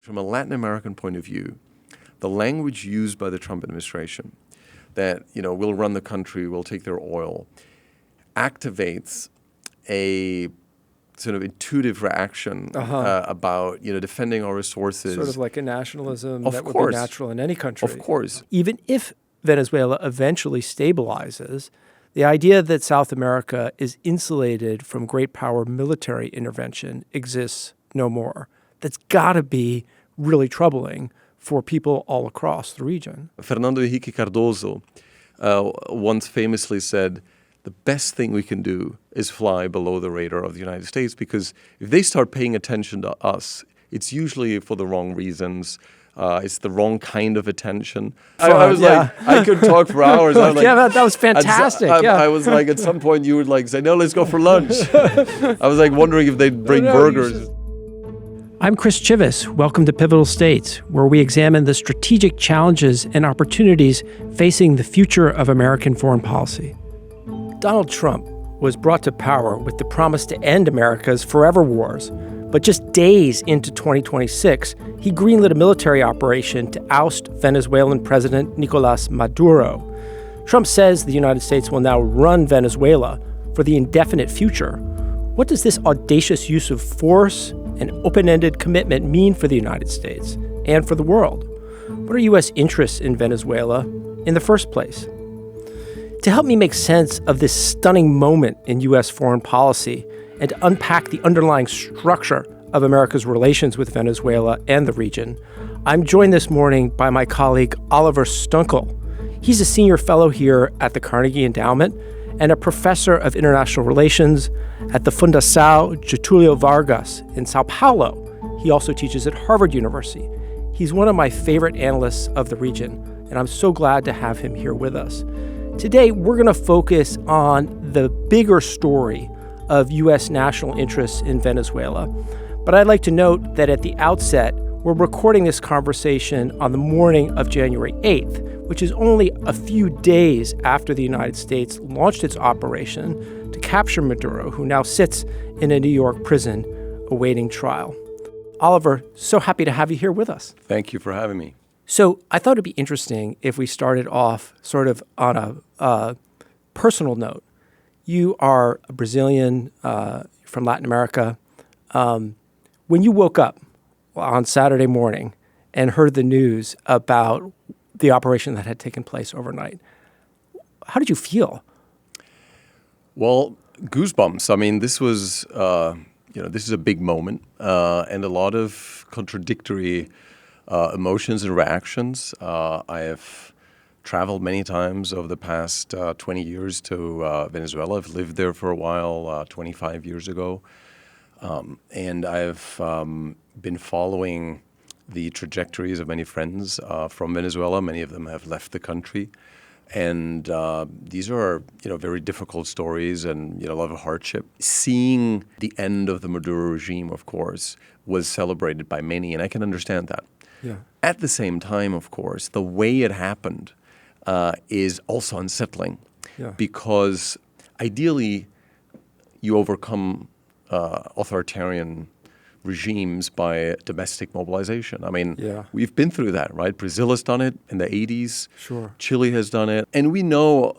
From a Latin American point of view, the language used by the Trump administration that, we'll run the country, we'll take their oil, activates a sort of intuitive reaction about, defending our resources. Sort of like a nationalism Of that course. would be natural in any country. Of course. Even if Venezuela eventually stabilizes, the idea that South America is insulated from great power military intervention exists no more. That's got to be really troubling for people all across the region. Fernando Henrique Cardoso once famously said, the best thing we can do is fly below the radar of the United States, because if they start paying attention to us, it's usually for the wrong reasons. It's the wrong kind of attention. I was like, I could talk for hours. I was like, that was fantastic. I was like, at some point you would like say, no, let's go for lunch. I was like wondering if they'd bring burgers. I'm Chris Chivvis. Welcome to Pivotal States, where we examine the strategic challenges and opportunities facing the future of American foreign policy. Donald Trump was brought to power with the promise to end America's forever wars. But just days into 2026, he greenlit a military operation to oust Venezuelan President Nicolás Maduro. Trump says the United States will now run Venezuela for the indefinite future. What does this audacious use of force and open-ended commitment mean for the United States and for the world? What are U.S. interests in Venezuela in the first place? To help me make sense of this stunning moment in U.S. foreign policy and to unpack the underlying structure of America's relations with Venezuela and the region, I'm joined this morning by my colleague Oliver Stuenkel. He's a senior fellow here at the Carnegie Endowment and a professor of international relations at the Fundação Getulio Vargas in Sao Paulo. He also teaches at Harvard University. He's one of my favorite analysts of the region, and I'm so glad to have him here with us. Today, we're going to focus on the bigger story of U.S. national interests in Venezuela. But I'd like to note that at the outset, we're recording this conversation on the morning of January 8th, which is only a few days after the United States launched its operation to capture Maduro, who now sits in a New York prison awaiting trial. Oliver, so happy to have you here with us. Thank you for having me. So I thought it'd be interesting if we started off sort of on a personal note. You are a Brazilian from Latin America. When you woke up on Saturday morning and heard the news about the operation that had taken place overnight, how did you feel? Well, goosebumps. I mean, this was, this is a big moment and a lot of contradictory emotions and reactions. I have traveled many times over the past 20 years to Venezuela. I've lived there for a while, 25 years ago. And I've been following the trajectories of many friends from Venezuela. Many of them have left the country. And these are, very difficult stories and, a lot of hardship. Seeing the end of the Maduro regime, of course, was celebrated by many, and I can understand that. Yeah. At the same time, of course, the way it happened is also unsettling because ideally you overcome authoritarian regimes by domestic mobilization. I mean, we've been through that, right? Brazil has done it in the 80s. Sure. Chile has done it. And we know,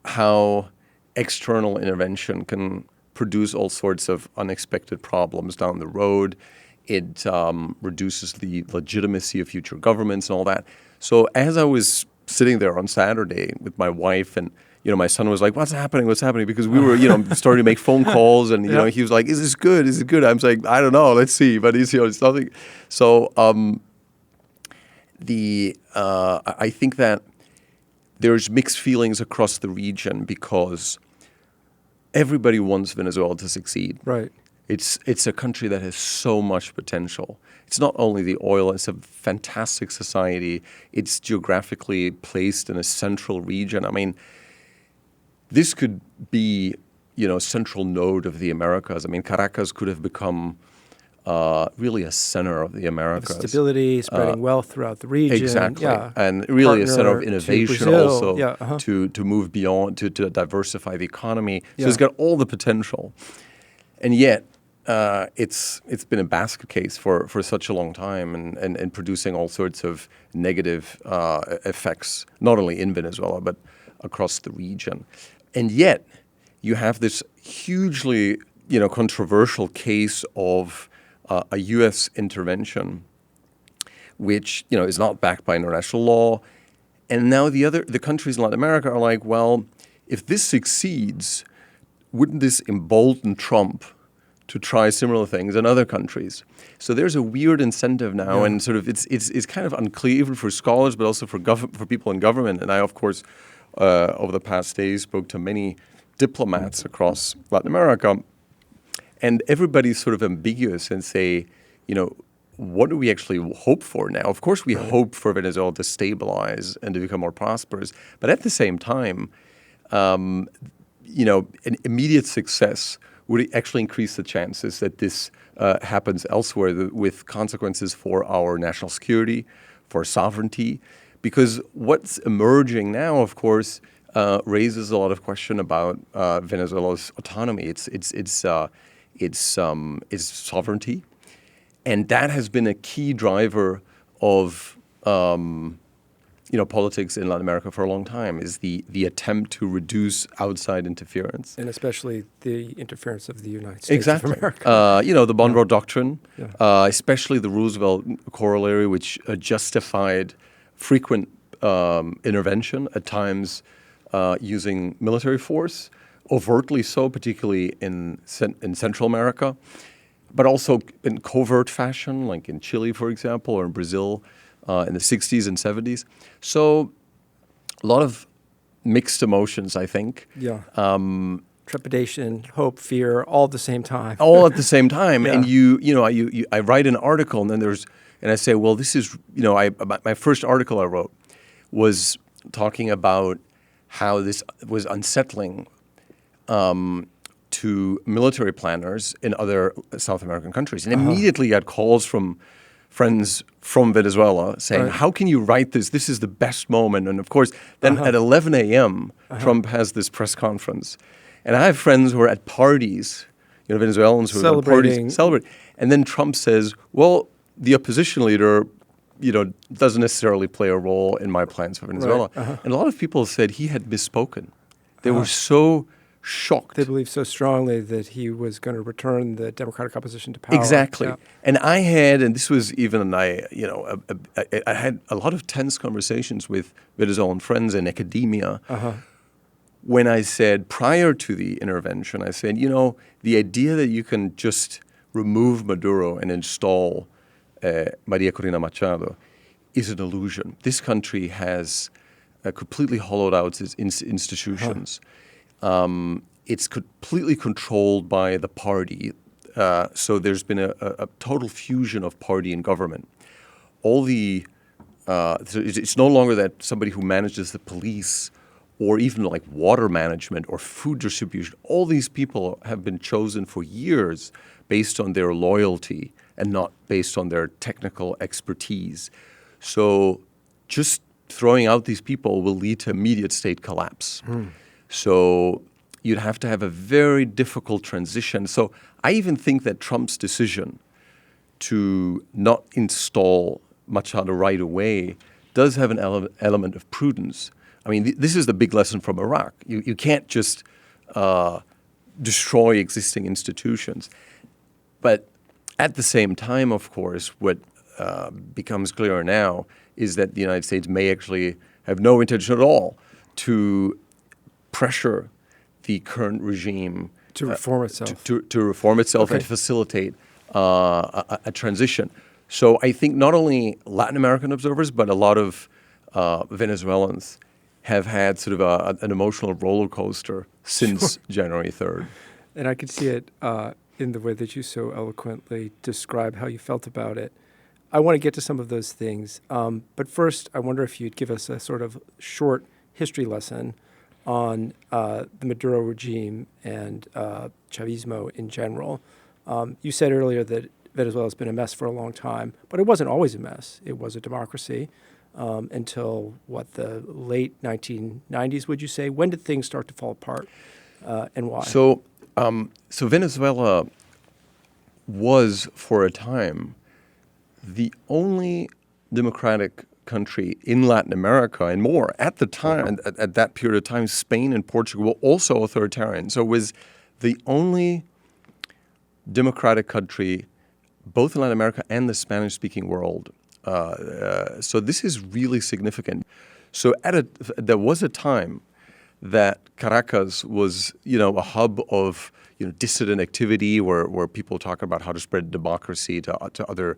how external intervention can produce all sorts of unexpected problems down the road. It reduces the legitimacy of future governments and all that. So as I was sitting there on Saturday with my wife and, my son was like, what's happening? Because we were, starting to make phone calls and, he was like, is this good? Is it good? I'm like, I don't know. Let's see. But it's nothing. So I think that there's mixed feelings across the region because everybody wants Venezuela to succeed. Right. It's a country that has so much potential. It's not only the oil, it's a fantastic society. It's geographically placed in a central region. I mean, this could be, central node of the Americas. I mean, Caracas could have become really a center of the Americas. Stability, spreading wealth throughout the region. Exactly. And really a center of innovation also to move beyond, to diversify the economy. So it's got all the potential. And yet, it's been a basket case for such a long time and producing all sorts of negative effects, not only in Venezuela, but across the region. And yet, you have this hugely, controversial case of a U.S. intervention, which, is not backed by international law. And now the countries in Latin America are like, well, if this succeeds, wouldn't this embolden Trump to try similar things in other countries? So there's a weird incentive now, and sort of it's kind of unclear even for scholars, but also for people in government. And I, of course, over the past days spoke to many diplomats across Latin America, and everybody's sort of ambiguous and say, what do we actually hope for now? Of course, we hope for Venezuela to stabilize and to become more prosperous, but at the same time, an immediate success would actually increase the chances that this happens elsewhere with consequences for our national security, for sovereignty. Because what's emerging now, of course, raises a lot of question about Venezuela's autonomy, its sovereignty, and that has been a key driver of politics in Latin America for a long time, is the attempt to reduce outside interference. And especially the interference of the United States of America. The Monroe Doctrine, especially the Roosevelt corollary, which justified frequent intervention, at times using military force, overtly so, particularly in Central America, but also in covert fashion, like in Chile, for example, or in Brazil, in the 60s and 70s. So a lot of mixed emotions, I think. Yeah. Trepidation, hope, fear, all at the same time. All at the same time. Yeah. And I write an article, and then I say, well, this is, my first article I wrote was talking about how this was unsettling to military planners in other South American countries. And immediately got calls from friends from Venezuela saying, how can you write this? This is the best moment. And of course, then at 11 a.m., Trump has this press conference. And I have friends who are at parties, Venezuelans who are at parties celebrating. And then Trump says, well, the opposition leader, doesn't necessarily play a role in my plans for Venezuela. Right. And a lot of people said he had misspoken. They were so shocked. They believed so strongly that he was going to return the democratic opposition to power. Exactly. Yeah. And I had, and this was even, I had a lot of tense conversations with Venezuelan friends in academia when I said, prior to the intervention, I said, the idea that you can just remove Maduro and install Maria Corina Machado is an illusion. This country has completely hollowed out its institutions. It's completely controlled by the party. So there's been a total fusion of party and government. So it's no longer that somebody who manages the police or even like water management or food distribution. All these people have been chosen for years based on their loyalty and not based on their technical expertise. So just throwing out these people will lead to immediate state collapse. So you'd have to have a very difficult transition. So I even think that Trump's decision to not install Machado right away does have an element of prudence. I mean, this is the big lesson from Iraq. You can't just destroy existing institutions. But at the same time, of course, what becomes clearer now is that the United States may actually have no intention at all to pressure the current regime to reform itself, to reform itself and to facilitate a transition. So I think not only Latin American observers, but a lot of Venezuelans have had sort of an emotional roller coaster since January 3rd. And I could see it in the way that you so eloquently describe how you felt about it. I want to get to some of those things. But first, I wonder if you'd give us a sort of short history lesson on the Maduro regime and Chavismo in general. You said earlier that Venezuela has been a mess for a long time, but it wasn't always a mess. It was a democracy until, the late 1990s, would you say? When did things start to fall apart and why? So Venezuela was, for a time, the only democratic country in Latin America and more. At the time, at that period of time, Spain and Portugal were also authoritarian. So it was the only democratic country, both in Latin America and the Spanish-speaking world. So this is really significant. So there was a time that Caracas was, a hub of, dissident activity where people talk about how to spread democracy to other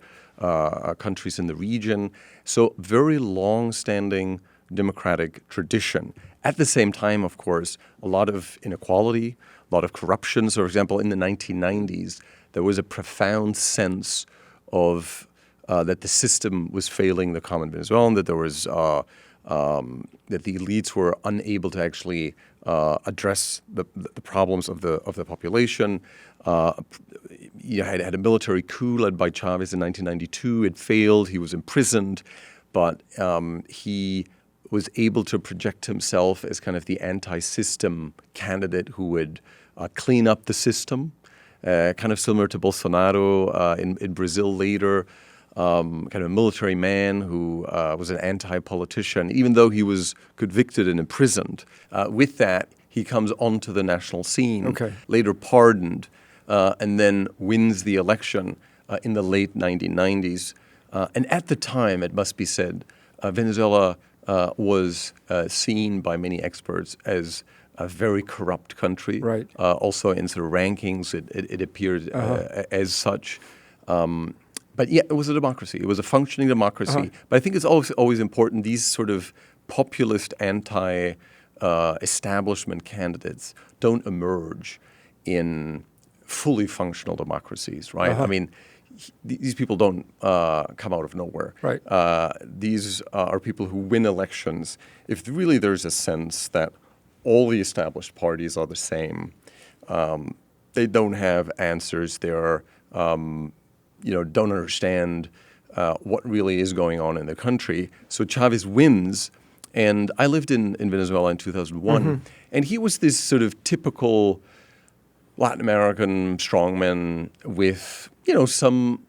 countries in the region. So very long-standing democratic tradition. At the same time, of course, a lot of inequality, a lot of corruption. So, for example, in the 1990s, there was a profound sense of that the system was failing the common Venezuelan, that there was that the elites were unable to actually address the problems of the population. You had a military coup led by Chivvis in 1992. It failed. He was imprisoned, but he was able to project himself as kind of the anti-system candidate who would clean up the system, kind of similar to Bolsonaro in Brazil later. Kind of a military man who was an anti-politician, even though he was convicted and imprisoned. With that, he comes onto the national scene, later pardoned, and then wins the election in the late 1990s. And at the time, it must be said, Venezuela was seen by many experts as a very corrupt country. Right. Also in sort of rankings, it appeared as such. But yeah, it was a democracy. It was a functioning democracy. But I think it's always important, these sort of populist anti-establishment candidates don't emerge in fully functional democracies, right? I mean, these people don't come out of nowhere. Right. These are people who win elections. If really there's a sense that all the established parties are the same, they don't have answers. They're don't understand what really is going on in the country. So Chávez wins, and I lived in Venezuela in 2001, and he was this sort of typical Latin American strongman with, some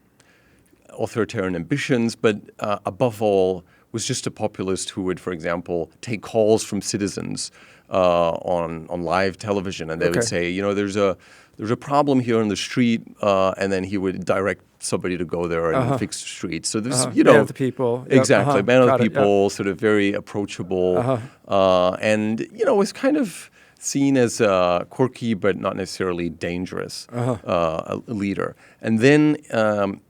authoritarian ambitions, but above all was just a populist who would, for example, take calls from citizens on live television, and they would say, there's a problem here on the street, and then he would direct somebody to go there and fix the street. So there's, Man of the people. Exactly, man of the Got it, people, sort of very approachable, and, was kind of seen as quirky but not necessarily dangerous a leader. And then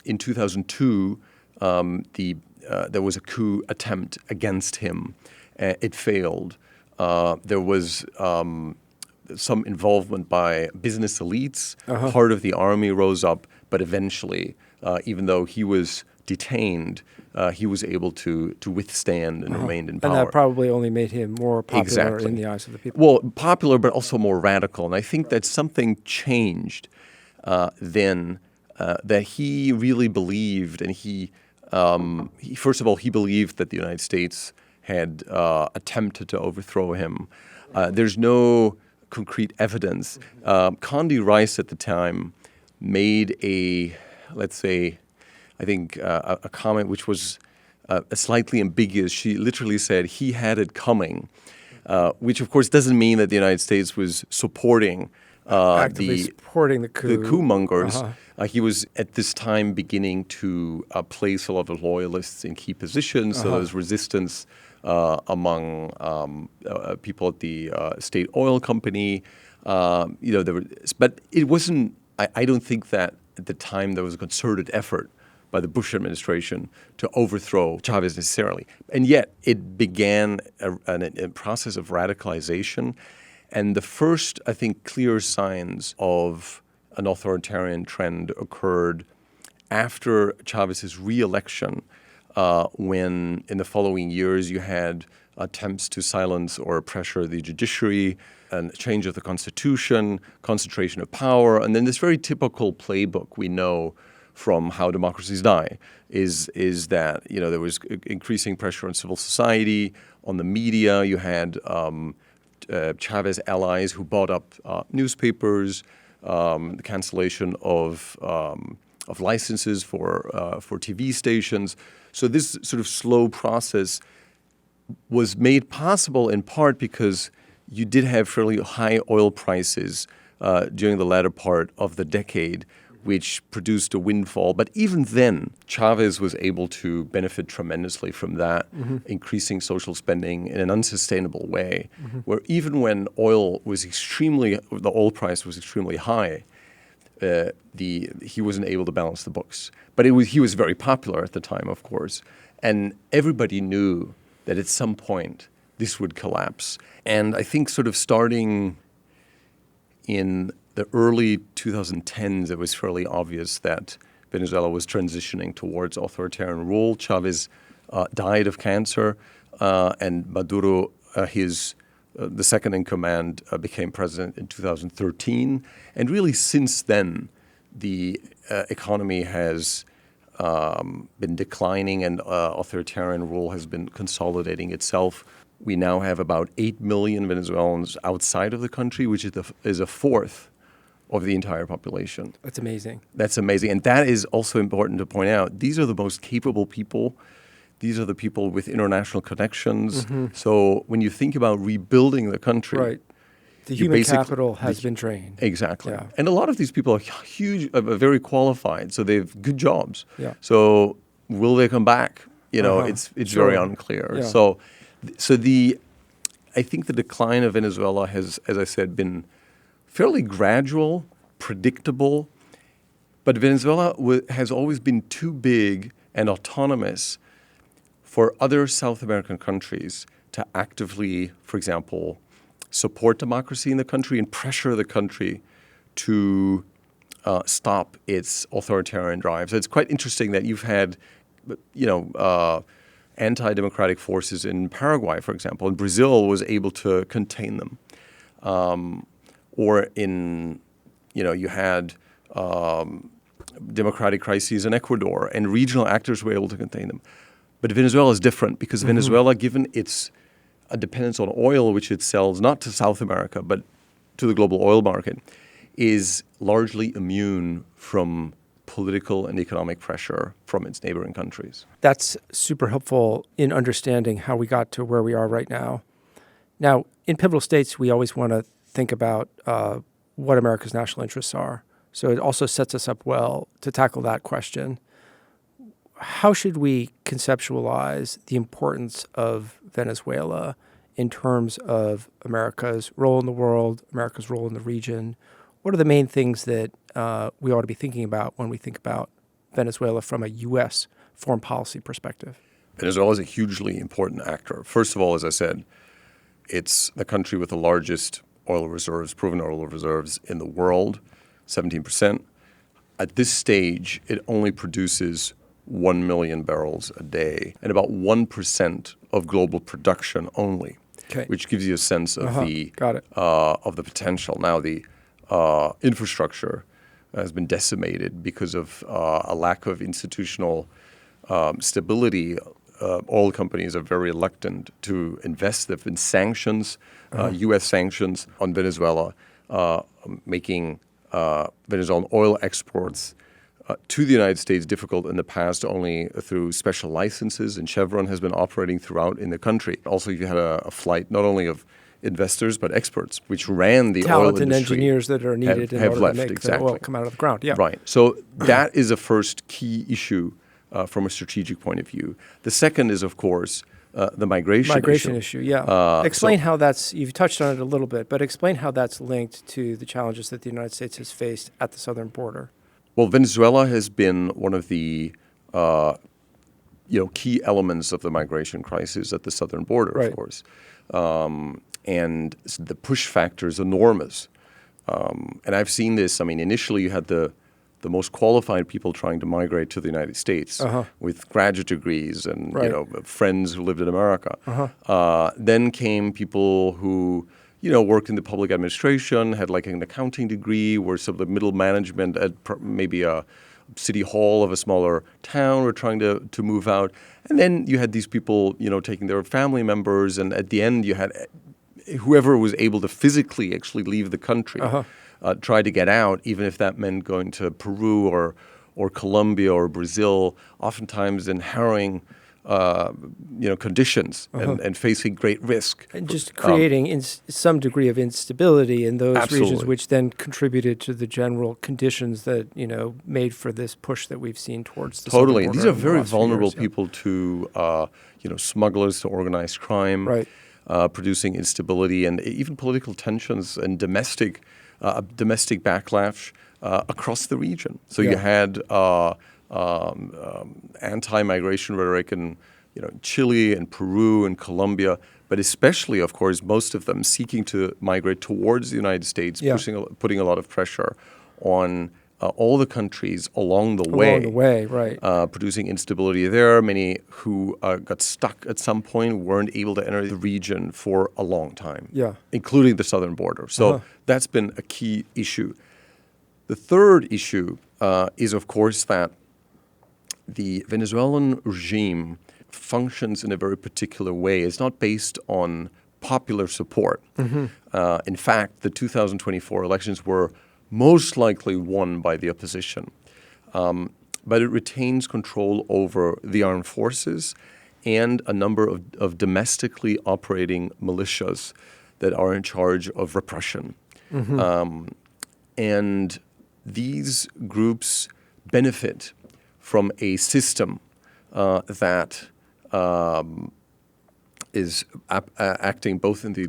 in 2002, there was a coup attempt against him. It failed. There was some involvement by business elites. Part of the army rose up, but eventually, even though he was detained, he was able to withstand and remained in power. And that probably only made him more popular in the eyes of the people. Well, popular, but also more radical. And I think that something changed then that he really believed, and he first of all, he believed that the United States had attempted to overthrow him. There's no concrete evidence. Condi Rice at the time made a comment which was slightly ambiguous. She literally said he had it coming, which of course doesn't mean that the United States was supporting supporting the coup. The coup mongers. He was at this time beginning to place a lot of loyalists in key positions, so there was resistance among people at the state oil company. But it wasn't. I don't think that at the time there was a concerted effort by the Bush administration to overthrow Chávez necessarily. And yet it began a process of radicalization. And the first, I think, clear signs of an authoritarian trend occurred after Chávez's re-election, when in the following years you had attempts to silence or pressure the judiciary, and change of the constitution, concentration of power, and then this very typical playbook we know from how democracies die is that there was increasing pressure on civil society, on the media. You had Chávez allies who bought up newspapers, the cancellation of licenses for TV stations. So this sort of slow process was made possible in part because you did have fairly high oil prices during the latter part of the decade, which produced a windfall. But even then, Chávez was able to benefit tremendously from that, increasing social spending in an unsustainable way, where even when the oil price was extremely high, he wasn't able to balance the books. But he was very popular at the time, of course. And everybody knew that at some point this would collapse. And I think sort of starting in the early 2010s, it was fairly obvious that Venezuela was transitioning towards authoritarian rule. Chávez died of cancer, and Maduro, the second in command, became president in 2013. And really since then, the economy has been declining and authoritarian rule has been consolidating itself. We now have about 8 million Venezuelans outside of the country, which is a fourth of the entire population. That's amazing. That's amazing. And that is also important to point out. These are the most capable people. These are the people with international connections. So when you think about rebuilding the country, right, the human capital has been drained. Exactly. Yeah. And a lot of these people are very qualified, so they have good jobs. Yeah. So will they come back? It's Sure. very unclear. Yeah. So I think the decline of Venezuela has, as I said, been fairly gradual, predictable, but Venezuela has always been too big and autonomous for other South American countries to actively, for example, support democracy in the country and pressure the country to stop its authoritarian drive. So it's quite interesting that you've had, anti-democratic forces in Paraguay, for example, and Brazil was able to contain them. Or you had democratic crises in Ecuador, and regional actors were able to contain them. But Venezuela is different because Venezuela, given its dependence on oil, which it sells not to South America, but to the global oil market, is largely immune from political and economic pressure from its neighboring countries. That's super helpful in understanding how we got to where we are right now. Now, in pivotal states, we always want to think about what America's national interests are. So it also sets us up well to tackle that question. How should we conceptualize the importance of Venezuela in terms of America's role in the world, America's role in the region? What are the main things that we ought to be thinking about when we think about Venezuela from a U.S. foreign policy perspective? Venezuela is a hugely important actor. First of all, as I said, it's the country with the largest oil reserves, proven oil reserves in the world, 17%. At this stage, it only produces 1 million barrels a day and about 1% of global production only, which gives you a sense of the potential. Now, the infrastructure has been decimated because of a lack of institutional stability. Oil companies are very reluctant to invest. There have been sanctions, U.S. sanctions on Venezuela, making Venezuelan oil exports to the United States difficult in the past only through special licenses, and Chevron has been operating throughout in the country. Also, you had a flight not only of investors but experts, which ran the oil industry. Talented engineers that are needed in order to make the oil come out of the ground. Yeah. Right. So that is a first key issue from a strategic point of view. The second is, of course, the migration issue. Yeah. Explain how that's, you've touched on it a little bit, but explain how that's linked to the challenges that the United States has faced at the southern border. Well, Venezuela has been one of the key elements of the migration crisis at the southern border, of course. And the push factor is enormous. And I've seen this. I mean, initially you had the most qualified people trying to migrate to the United States with graduate degrees and friends who lived in America. Then came people who worked in the public administration, had like an accounting degree, were some of the middle management at maybe a city hall of a smaller town, were trying to move out. And then you had these people, taking their family members, and at the end you had whoever was able to physically actually leave the country try to get out, even if that meant going to Peru or Colombia or Brazil, oftentimes in harrowing conditions and facing great risk. And just creating some degree of instability in those Absolutely. regions, which then contributed to the general conditions that, made for this push that we've seen towards the Totally. southern border These are in the very last few vulnerable years, yeah. people to, smugglers, to organized crime, Right. producing instability and even political tensions and domestic backlash across the region. So you had anti-migration rhetoric in Chile and Peru and Colombia, but especially, of course, most of them seeking to migrate towards the United States, putting a lot of pressure on all the countries along the way. Along the way, right. Producing instability there. Many who got stuck at some point weren't able to enter the region for a long time, including the southern border. So that's been a key issue. The third issue is, of course, that the Venezuelan regime functions in a very particular way. It's not based on popular support. In fact, the 2024 elections were most likely won by the opposition. But it retains control over the armed forces and a number of domestically operating militias that are in charge of repression. And these groups benefit from a system that is acting both in the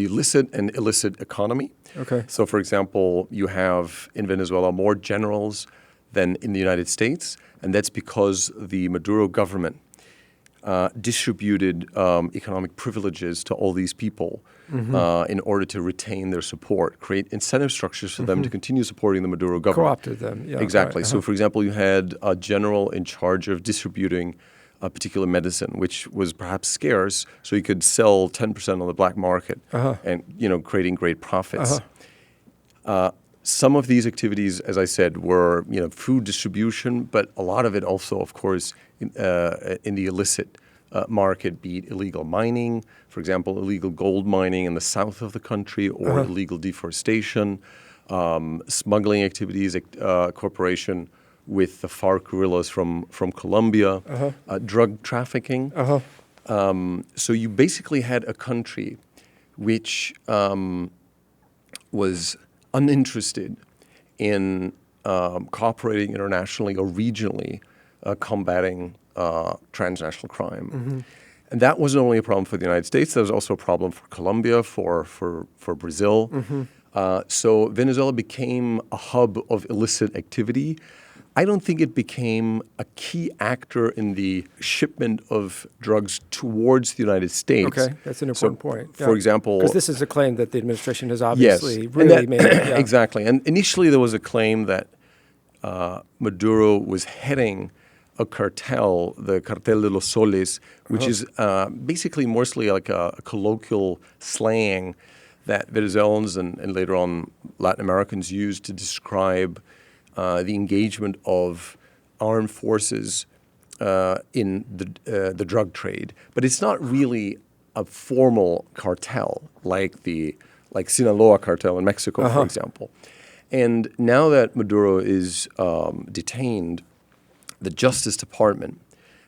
illicit and illicit economy. Okay. So, for example, you have in Venezuela more generals than in the United States, and that's because the Maduro government distributed economic privileges to all these people in order to retain their support, create incentive structures for them to continue supporting the Maduro government. Co-opted them, yeah. Exactly. Right. So, for example, you had a general in charge of distributing a particular medicine, which was perhaps scarce, so he could sell 10% on the black market and, creating great profits. Some of these activities, as I said, were, food distribution, but a lot of it also, of course, in the illicit market, be it illegal mining, for example, illegal gold mining in the south of the country, or illegal deforestation, smuggling activities, cooperation with the FARC guerrillas from Colombia, drug trafficking. So you basically had a country which was uninterested in cooperating internationally or regionally combating transnational crime. And that wasn't only a problem for the United States, that was also a problem for Colombia, for Brazil. So Venezuela became a hub of illicit activity. I don't think it became a key actor in the shipment of drugs towards the United States. Okay, that's an important point. For example... Because this is a claim that the administration has obviously made. Exactly. And initially there was a claim that Maduro was heading a cartel, the Cartel de los Soles, which is basically mostly like a colloquial slang that Venezuelans and later on Latin Americans used to describe the engagement of armed forces in the drug trade. But it's not really a formal cartel like Sinaloa cartel in Mexico, for example. And now that Maduro is detained, the Justice Department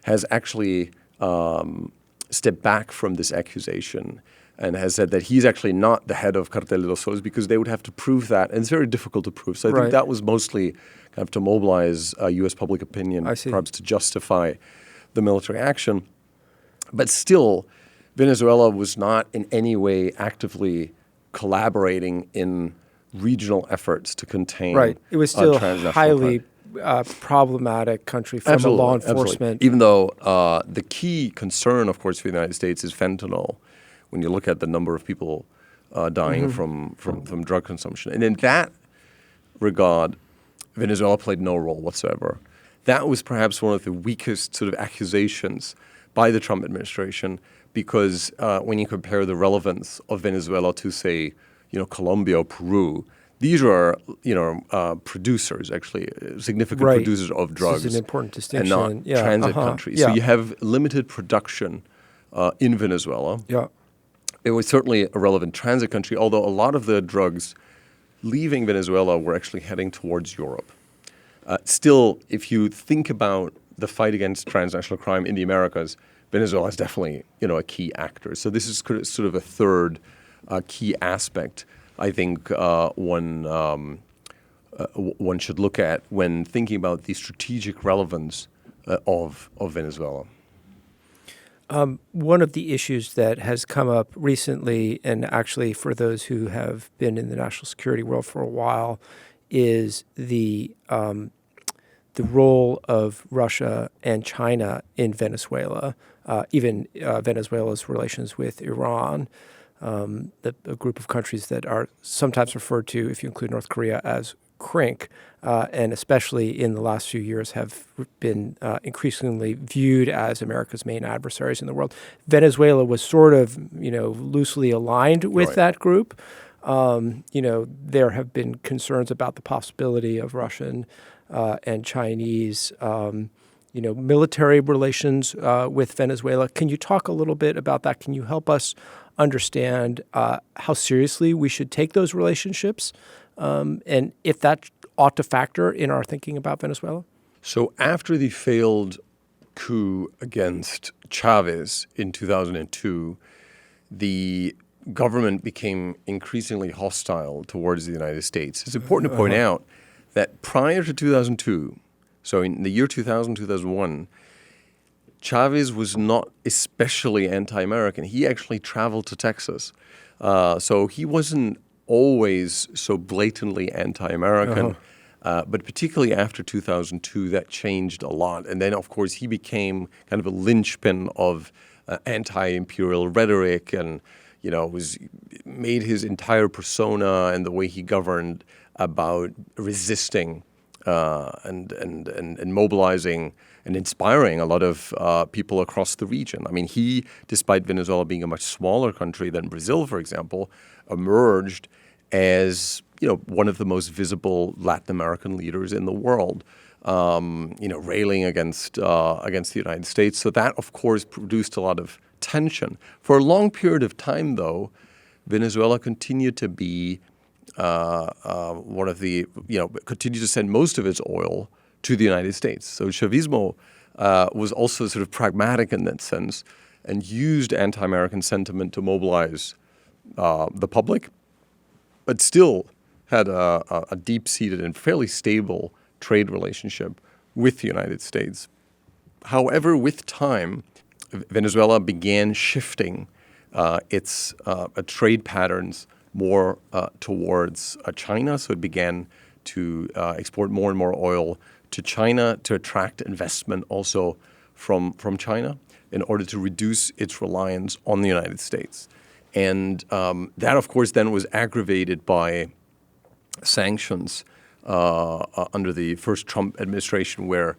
has actually stepped back from this accusation and has said that he's actually not the head of Cartel de los Soles because they would have to prove that, and it's very difficult to prove. So I think that was mostly kind of to mobilize U.S. public opinion, perhaps to justify the military action. But still, Venezuela was not in any way actively collaborating in regional efforts to contain It was still transnational highly crime. problematic country from a law enforcement. Even though the key concern, of course, for the United States is fentanyl, when you look at the number of people dying from drug consumption. And in that regard, Venezuela played no role whatsoever. That was perhaps one of the weakest sort of accusations by the Trump administration because when you compare the relevance of Venezuela to, say, Colombia or Peru, these are, producers, actually, significant producers of drugs. This is an important distinction. And not transit countries. So you have limited production in Venezuela. It was certainly a relevant transit country, although a lot of the drugs leaving Venezuela were actually heading towards Europe. Still, if you think about the fight against transnational crime in the Americas, Venezuela is definitely, a key actor. So this is sort of a third key aspect, I think, one should look at when thinking about the strategic relevance of Venezuela. One of the issues that has come up recently, and actually for those who have been in the national security world for a while, is the role of Russia and China in Venezuela, even Venezuela's relations with Iran, a group of countries that are sometimes referred to, if you include North Korea, as CRINC, and especially in the last few years have been increasingly viewed as America's main adversaries in the world. Venezuela was sort of, loosely aligned with that group. There have been concerns about the possibility of Russian and Chinese, military relations with Venezuela. Can you talk a little bit about that? Can you help us understand how seriously we should take those relationships, and if that ought to factor in our thinking about Venezuela? So after the failed coup against Chivvis in 2002, the government became increasingly hostile towards the United States. It's important to point out that prior to 2002, so in the year 2000, 2001, Chivvis was not especially anti-American. He actually traveled to Texas. So he wasn't always so blatantly anti-American. But particularly after 2002, that changed a lot. And then, of course, he became kind of a linchpin of anti-imperial rhetoric and, made his entire persona and the way he governed about resisting and mobilizing and inspiring a lot of people across the region. I mean, he, despite Venezuela being a much smaller country than Brazil, for example, emerged as one of the most visible Latin American leaders in the world, railing against the United States. So that, of course, produced a lot of tension. For a long period of time, though, Venezuela continued to be continued to send most of its oil to the United States. So Chavismo was also sort of pragmatic in that sense and used anti-American sentiment to mobilize the public, but still had a deep-seated and fairly stable trade relationship with the United States. However, with time, Venezuela began shifting its trade patterns more towards China. So it began to export more and more oil to China to attract investment also from China in order to reduce its reliance on the United States. And that, of course, then was aggravated by sanctions under the first Trump administration, where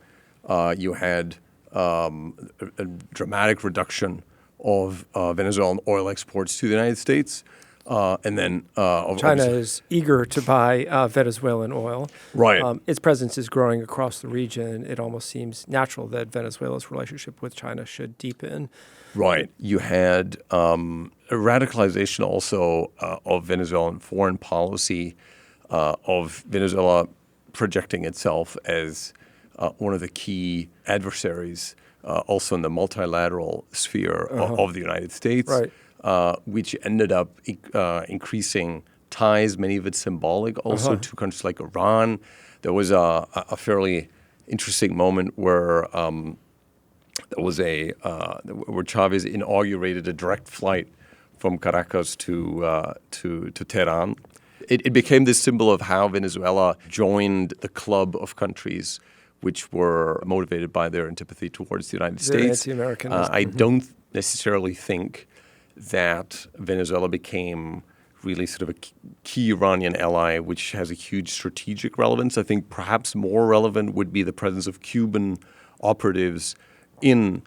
you had a dramatic reduction of Venezuelan oil exports to the United States. And then China is eager to buy Venezuelan oil. Right. Its presence is growing across the region. It almost seems natural that Venezuela's relationship with China should deepen. Right. You had a radicalization also of Venezuelan foreign policy, of Venezuela projecting itself as one of the key adversaries also in the multilateral sphere of the United States. Right. Which ended up increasing ties, many of it symbolic, also to countries like Iran. There was a fairly interesting moment where where Chavez inaugurated a direct flight from Caracas to Tehran. It became this symbol of how Venezuela joined the club of countries which were motivated by their antipathy towards the United States. Anti-American. I don't necessarily think that Venezuela became really sort of a key Iranian ally, which has a huge strategic relevance. I think perhaps more relevant would be the presence of Cuban operatives in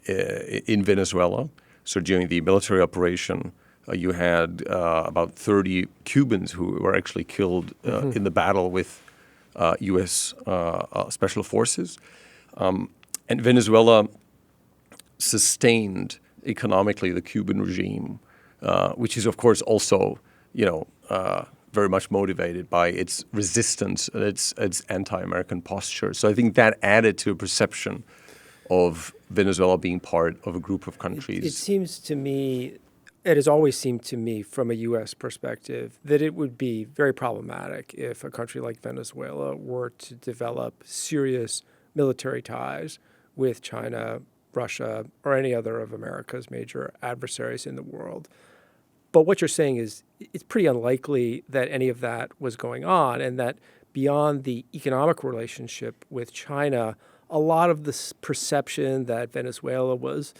Venezuela. So during the military operation, you had about 30 Cubans who were actually killed in the battle with U.S. Special Forces. And Venezuela sustained economically the Cuban regime, which is, of course, also, very much motivated by its resistance and its anti-American posture. So I think that added to a perception of Venezuela being part of a group of countries. It seems to me, it has always seemed to me from a U.S. perspective that it would be very problematic if a country like Venezuela were to develop serious military ties with China, Russia, or any other of America's major adversaries in the world. But what you're saying is it's pretty unlikely that any of that was going on, and that beyond the economic relationship with China, a lot of this perception that Venezuela was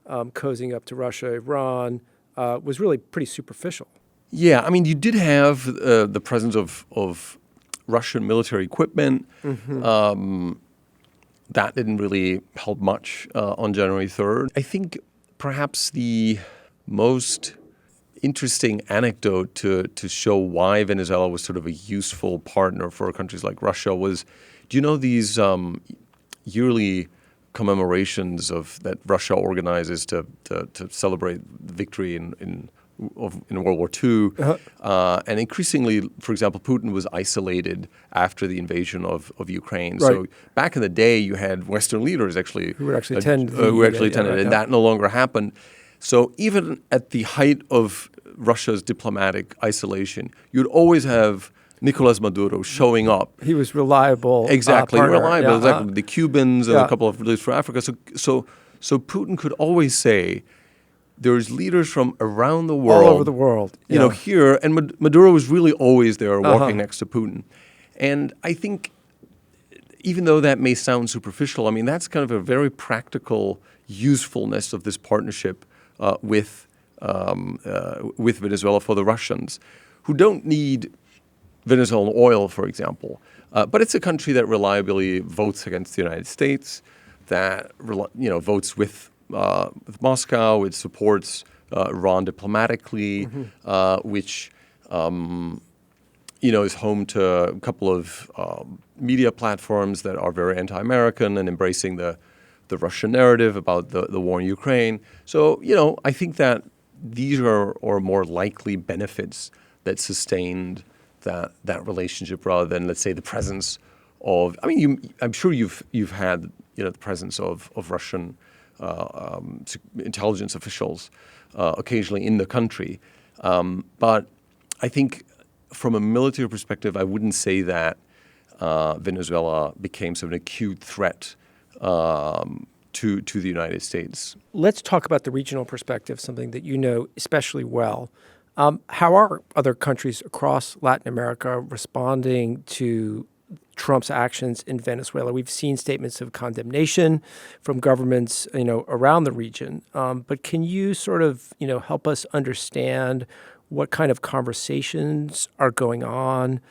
cozying up to Russia, Iran, was really pretty superficial. Yeah, I mean, you did have the presence of Russian military equipment. That didn't really help much on January 3rd. I think perhaps the most interesting anecdote to show why Venezuela was sort of a useful partner for countries like Russia was, do you know these yearly commemorations that Russia organizes to celebrate victory in World War II? And increasingly, for example, Putin was isolated after the invasion of Ukraine. Right. So back in the day, you had Western leaders who would actually attend and that no longer happened. So even at the height of Russia's diplomatic isolation, you'd always have Nicolás Maduro showing up. He was reliable. Exactly, partner. reliable. Yeah. Exactly. The Cubans and a couple of leaders from Africa. So Putin could always say, there's leaders from around the world. All over the world. You know, here. And Maduro was really always there walking next to Putin. And I think, even though that may sound superficial, I mean, that's kind of a very practical usefulness of this partnership with Venezuela for the Russians, who don't need Venezuelan oil, for example. But it's a country that reliably votes against the United States, that votes with Moscow. It supports Iran diplomatically, which is home to a couple of media platforms that are very anti-American and embracing the Russian narrative about the war in Ukraine. So, I think that these are more likely benefits that sustained that relationship rather than, let's say, the presence of. I mean, I'm sure you've had the presence of Russian intelligence officials occasionally in the country, but I think from a military perspective, I wouldn't say that Venezuela became sort of an acute threat to the United States. Let's talk about the regional perspective, something that you know especially well. How are other countries across Latin America responding to Trump's actions in Venezuela? We've seen statements of condemnation from governments, around the region. But can you sort of, help us understand what kind of conversations are going on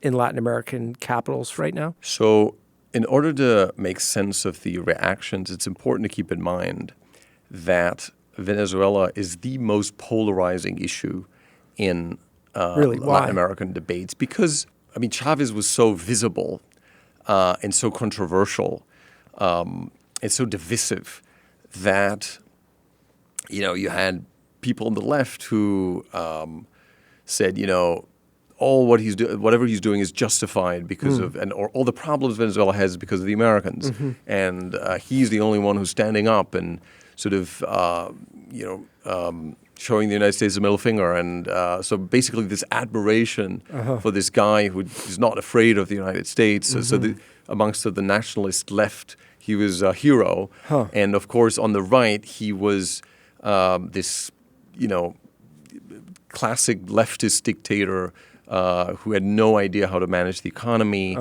in Latin American capitals right now? So, in order to make sense of the reactions, it's important to keep in mind that Venezuela is the most polarizing issue in Latin American debates because, Chávez was so visible and so controversial and so divisive that, you had people on the left who said, whatever he's doing is justified because of, or all the problems Venezuela has because of the Americans. And he's the only one who's standing up and sort of, showing the United States the middle finger. And so basically this admiration for this guy who is not afraid of the United States. Amongst the nationalist left, he was a hero. And of course, on the right, he was this, classic leftist dictator who had no idea how to manage the economy.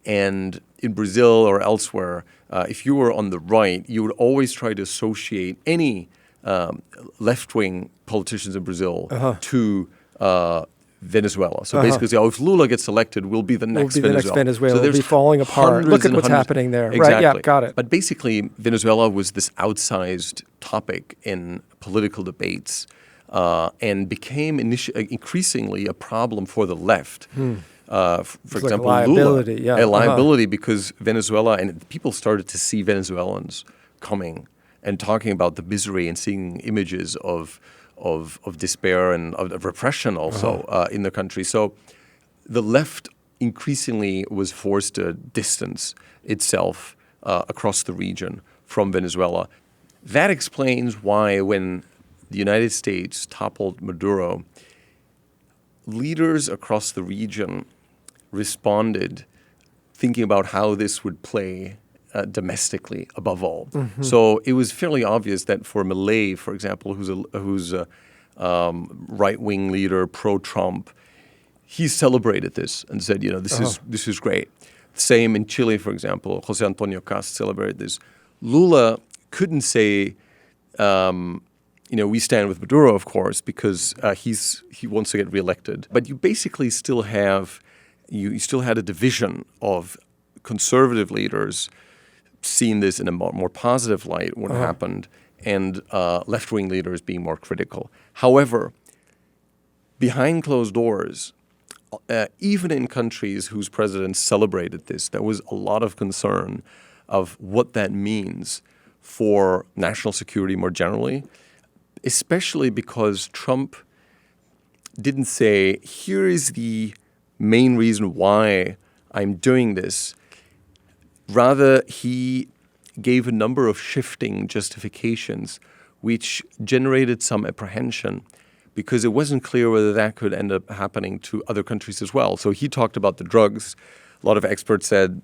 And in Brazil or elsewhere, if you were on the right, you would always try to associate any left-wing politicians in Brazil to Venezuela. So basically, if Lula gets elected, we'll be the next Venezuela. So we'll be falling apart. Look at what's happening there. Exactly. Right, yeah, got it. But basically, Venezuela was this outsized topic in political debates and became increasingly a problem for the left. For example, liability, Lula, a liability because Venezuela, and people started to see Venezuelans coming and talking about the misery and seeing images of despair and of repression also in the country. So the left increasingly was forced to distance itself across the region from Venezuela. That explains why when the United States toppled Maduro, leaders across the region responded thinking about how this would play domestically above all. Mm-hmm. So it was fairly obvious that for Milei, for example, who's a right-wing leader, pro-Trump, he celebrated this and said, this is great. Same in Chile, for example. Jose Antonio Cast celebrated this. Lula couldn't say, we stand with Maduro, of course, because he wants to get reelected. But you basically still have, you still had a division of conservative leaders seeing this in a more positive light when it happened, and left-wing leaders being more critical. However, behind closed doors, even in countries whose presidents celebrated this, there was a lot of concern of what that means for national security more generally, especially because Trump didn't say, here is the main reason why I'm doing this. Rather, he gave a number of shifting justifications which generated some apprehension because it wasn't clear whether that could end up happening to other countries as well. So he talked about the drugs. A lot of experts said,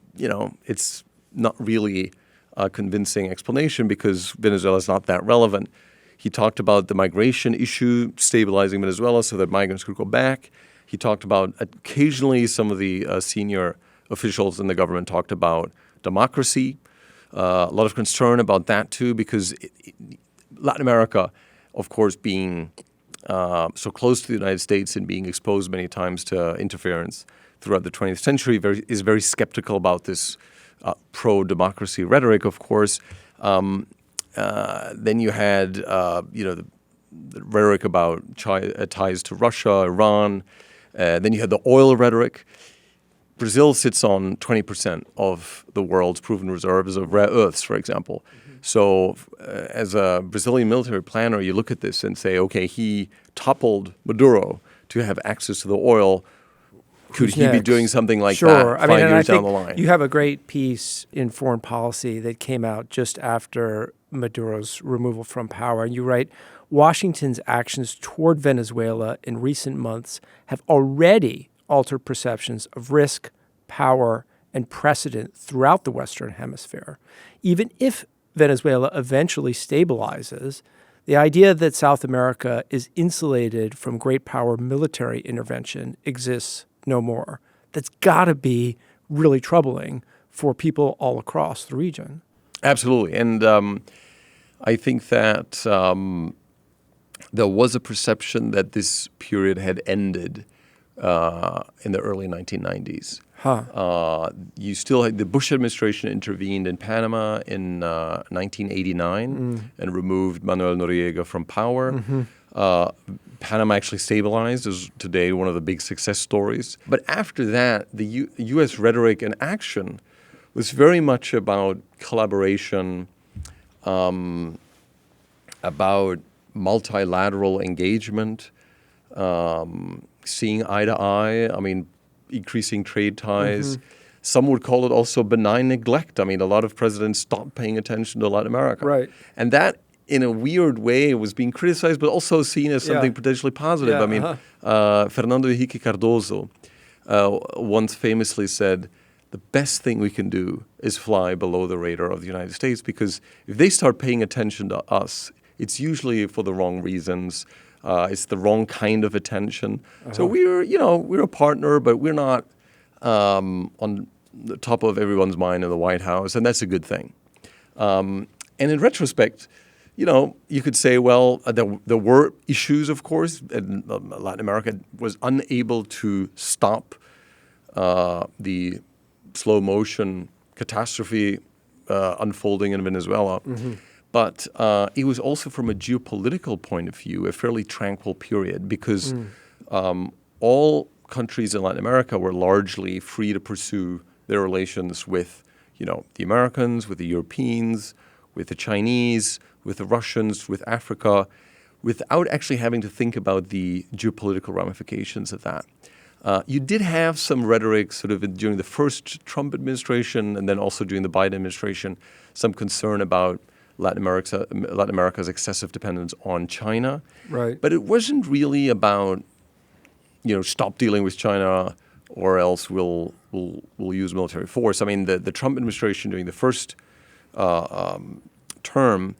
it's not really a convincing explanation because Venezuela is not that relevant. He talked about the migration issue, stabilizing Venezuela so that migrants could go back. He talked about occasionally some of the senior officials in the government talked about democracy. A lot of concern about that too because Latin America, of course, being so close to the United States and being exposed many times to interference throughout the 20th century is very skeptical about this pro-democracy rhetoric, of course. Then you had, the rhetoric about ties to Russia, Iran. Then you had the oil rhetoric. Brazil sits on 20% of the world's proven reserves of rare earths, for example. Mm-hmm. So as a Brazilian military planner, you look at this and say, okay, he toppled Maduro to have access to the oil. Could he be doing something like that 5 years down the line? You have a great piece in Foreign Policy that came out just after Maduro's removal from power. And you write, Washington's actions toward Venezuela in recent months have already altered perceptions of risk, power, and precedent throughout the Western Hemisphere. Even if Venezuela eventually stabilizes, the idea that South America is insulated from great power military intervention exists no more. That's got to be really troubling for people all across the region. Absolutely. And I think that there was a perception that this period had ended in the early 1990s. You still had the Bush administration intervened in Panama in 1989 and removed Manuel Noriega from power. Mm-hmm. Panama actually stabilized, is today one of the big success stories. But after that, the U.S. rhetoric and action was very much about collaboration, about multilateral engagement, seeing eye to eye, increasing trade ties. Mm-hmm. Some would call it also benign neglect. A lot of presidents stopped paying attention to Latin America. Right. And that, in a weird way, was being criticized, but also seen as something potentially positive. Fernando Henrique Cardoso once famously said, the best thing we can do is fly below the radar of the United States, because if they start paying attention to us, it's usually for the wrong reasons. It's the wrong kind of attention. So we're a partner, but we're not on the top of everyone's mind in the White House, and that's a good thing. And in retrospect, you could say, well, there were issues, of course, and Latin America was unable to stop the slow motion catastrophe unfolding in Venezuela. Mm-hmm. But it was also, from a geopolitical point of view, a fairly tranquil period because all countries in Latin America were largely free to pursue their relations with, the Americans, with the Europeans, with the Chinese, with the Russians, with Africa, without actually having to think about the geopolitical ramifications of that. You did have some rhetoric sort of during the first Trump administration and then also during the Biden administration, some concern about Latin America's excessive dependence on China. Right. But it wasn't really about, stop dealing with China or else we'll use military force. I mean, the Trump administration during the first term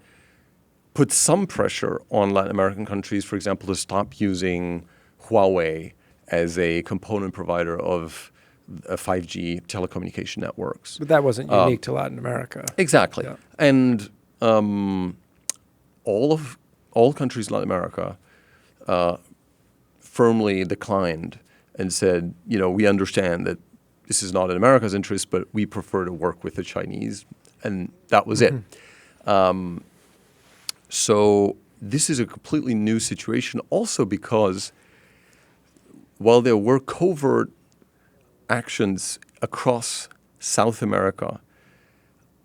put some pressure on Latin American countries, for example, to stop using Huawei as a component provider of 5G telecommunication networks. But that wasn't unique to Latin America. Exactly. Yeah. And all countries in Latin America firmly declined and said, we understand that this is not in America's interest, but we prefer to work with the Chinese. And that was it. So this is a completely new situation also because while there were covert actions across South America,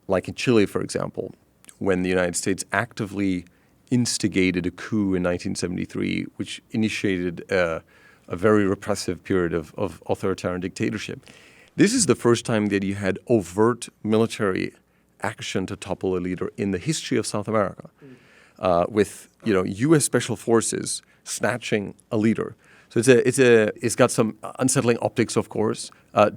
like in Chile, for example, when the United States actively instigated a coup in 1973, which initiated a very repressive period of authoritarian dictatorship. This is the first time that you had overt military action to topple a leader in the history of South America, with U.S. special forces snatching a leader. So it's got some unsettling optics, of course,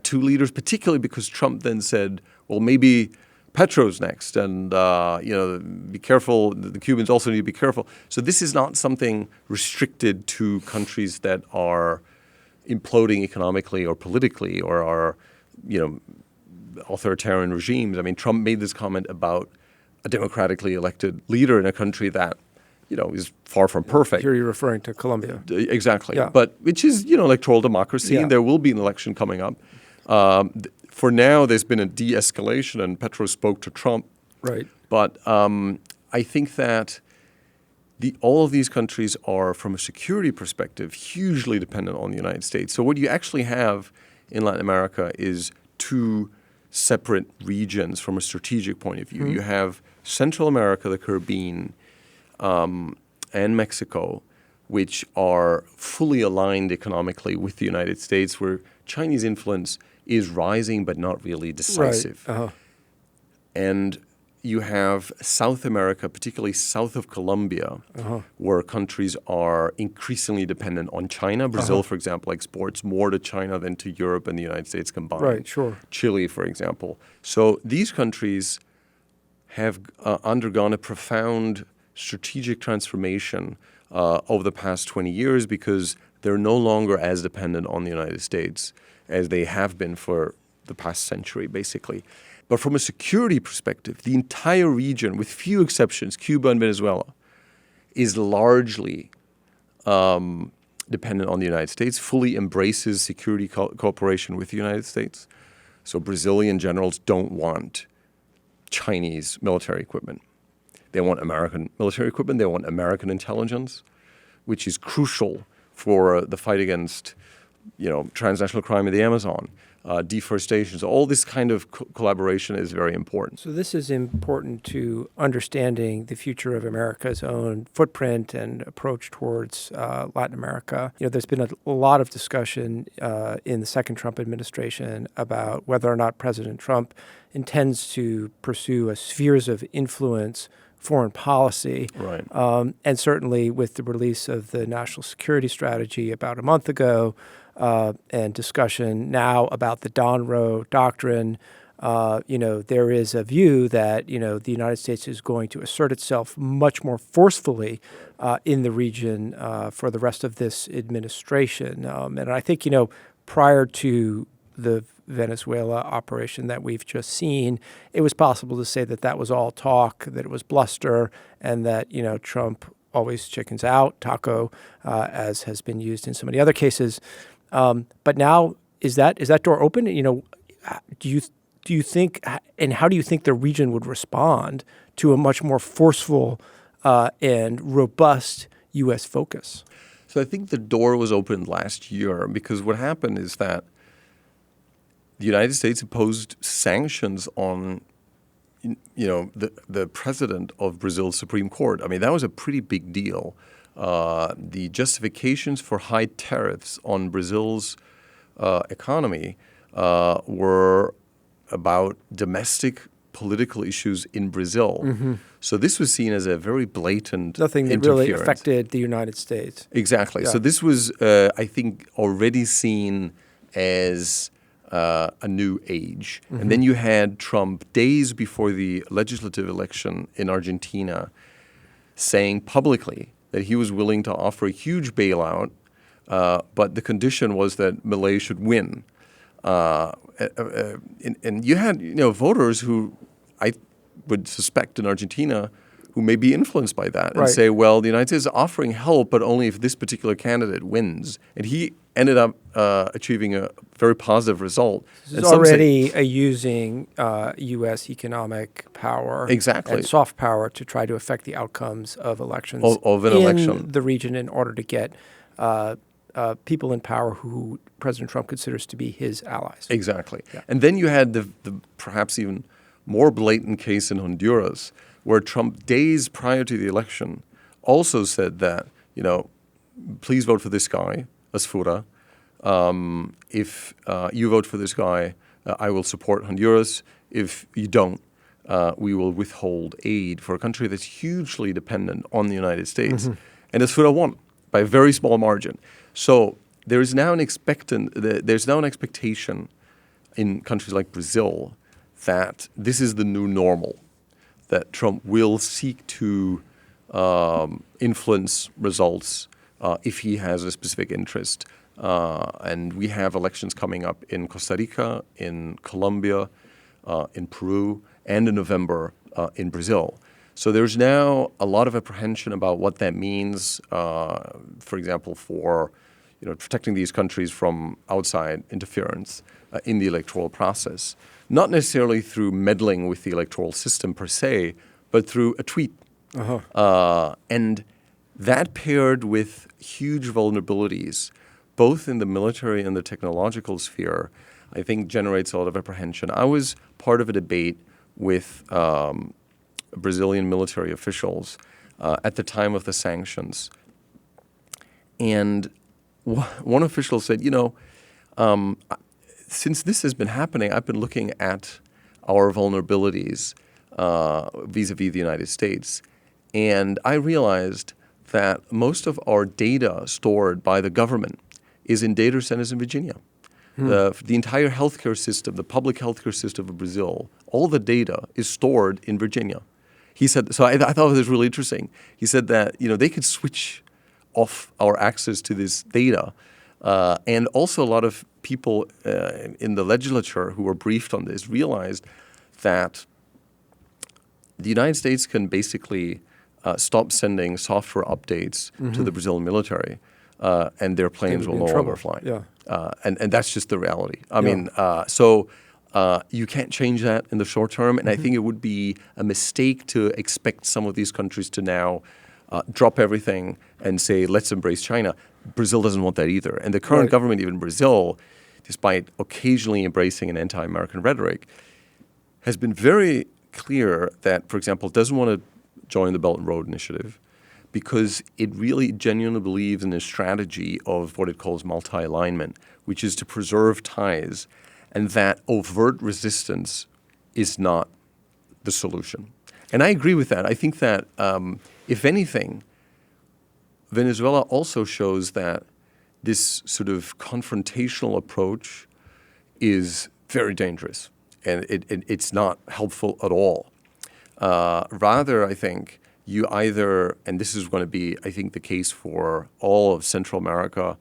to leaders, particularly because Trump then said, well, maybe Petro's next, and be careful. The Cubans also need to be careful. So this is not something restricted to countries that are imploding economically or politically or are, authoritarian regimes. I mean, Trump made this comment about a democratically elected leader in a country that, is far from perfect. Here you're referring to Colombia. Exactly. Yeah. But which is, electoral democracy, and there will be an election coming up. For now, there's been a de-escalation, and Petro spoke to Trump. Right. But I think that all of these countries are, from a security perspective, hugely dependent on the United States. So what you actually have in Latin America is two separate regions from a strategic point of view. You have Central America, the Caribbean, and Mexico, which are fully aligned economically with the United States, where Chinese influence is rising but not really decisive. Right. Uh-huh. And you have South America, particularly south of Colombia, where countries are increasingly dependent on China. Brazil, for example, exports more to China than to Europe and the United States combined. Right, sure. Chile, for example. So these countries have undergone a profound strategic transformation over the past 20 years because they're no longer as dependent on the United States as they have been for the past century, basically. But from a security perspective, the entire region, with few exceptions, Cuba and Venezuela, is largely dependent on the United States, fully embraces security cooperation with the United States. So Brazilian generals don't want Chinese military equipment. They want American military equipment. They want American intelligence, which is crucial for the fight against, transnational crime in the Amazon, deforestation. So all this kind of collaboration is very important. So this is important to understanding the future of America's own footprint and approach towards Latin America. There's been a lot of discussion in the second Trump administration about whether or not President Trump intends to pursue a spheres of influence foreign policy. Right. And certainly with the release of the national security strategy about a month ago, and discussion now about the Donroe Doctrine, there is a view that, the United States is going to assert itself much more forcefully in the region for the rest of this administration. And I think, prior to the Venezuela operation that we've just seen, it was possible to say that that was all talk, that it was bluster, and that, Trump always chickens out, taco, as has been used in so many other cases. But now, is that door open? Do you think, and how do you think the region would respond to a much more forceful and robust U.S. focus? So I think the door was opened last year because what happened is that the United States imposed sanctions on, the president of Brazil's Supreme Court. I mean, that was a pretty big deal. The justifications for high tariffs on Brazil's economy were about domestic political issues in Brazil. Mm-hmm. So this was seen as a very blatant Nothing that interference. really affected the United States. Exactly. Yeah. So this was, I think, already seen as a new age. Mm-hmm. And then you had Trump days before the legislative election in Argentina saying publicly that he was willing to offer a huge bailout, but the condition was that Milei should win. And you had voters who I would suspect in Argentina who may be influenced by that and say, well, the United States is offering help, but only if this particular candidate wins. And he ended up achieving a very positive result. This is already using U.S. economic power and soft power to try to affect the outcomes of elections in the region in order to get people in power who President Trump considers to be his allies. Exactly. Yeah. And then you had the perhaps even more blatant case in Honduras, where Trump, days prior to the election, also said that, please vote for this guy, Asfura. If you vote for this guy, I will support Honduras. If you don't, we will withhold aid for a country that's hugely dependent on the United States. Mm-hmm. And Asfura won by a very small margin. So there's now an expectation in countries like Brazil that this is the new normal, that Trump will seek to influence results if he has a specific interest. And we have elections coming up in Costa Rica, in Colombia, in Peru, and in November in Brazil. So there's now a lot of apprehension about what that means, for example, for protecting these countries from outside interference in the electoral process. Not necessarily through meddling with the electoral system per se, but through a tweet. Uh-huh. And that paired with huge vulnerabilities, both in the military and the technological sphere, I think generates a lot of apprehension. I was part of a debate with Brazilian military officials at the time of the sanctions. And one official said, since this has been happening, I've been looking at our vulnerabilities vis-a-vis the United States. And I realized that most of our data stored by the government is in data centers in Virginia. The entire healthcare system, the public healthcare system of Brazil, all the data is stored in Virginia. He said, so I thought it was really interesting. He said that, they could switch off our access to this data. And also a lot of people in the legislature who were briefed on this realized that the United States can basically stop sending software updates to the Brazilian military, and their planes will no longer fly. Yeah. And that's just the reality. I mean, so you can't change that in the short term, and I think it would be a mistake to expect some of these countries to now drop everything and say, let's embrace China. Brazil doesn't want that either. And the current government, even Brazil, despite occasionally embracing an anti-American rhetoric, has been very clear that, for example, doesn't want to join the Belt and Road Initiative because it really genuinely believes in a strategy of what it calls multi-alignment, which is to preserve ties, and that overt resistance is not the solution. And I agree with that. I think that, if anything, Venezuela also shows that this sort of confrontational approach is very dangerous, and it's not helpful at all. Rather, I think you either, and this is going to be, I think, the case for all of Central America,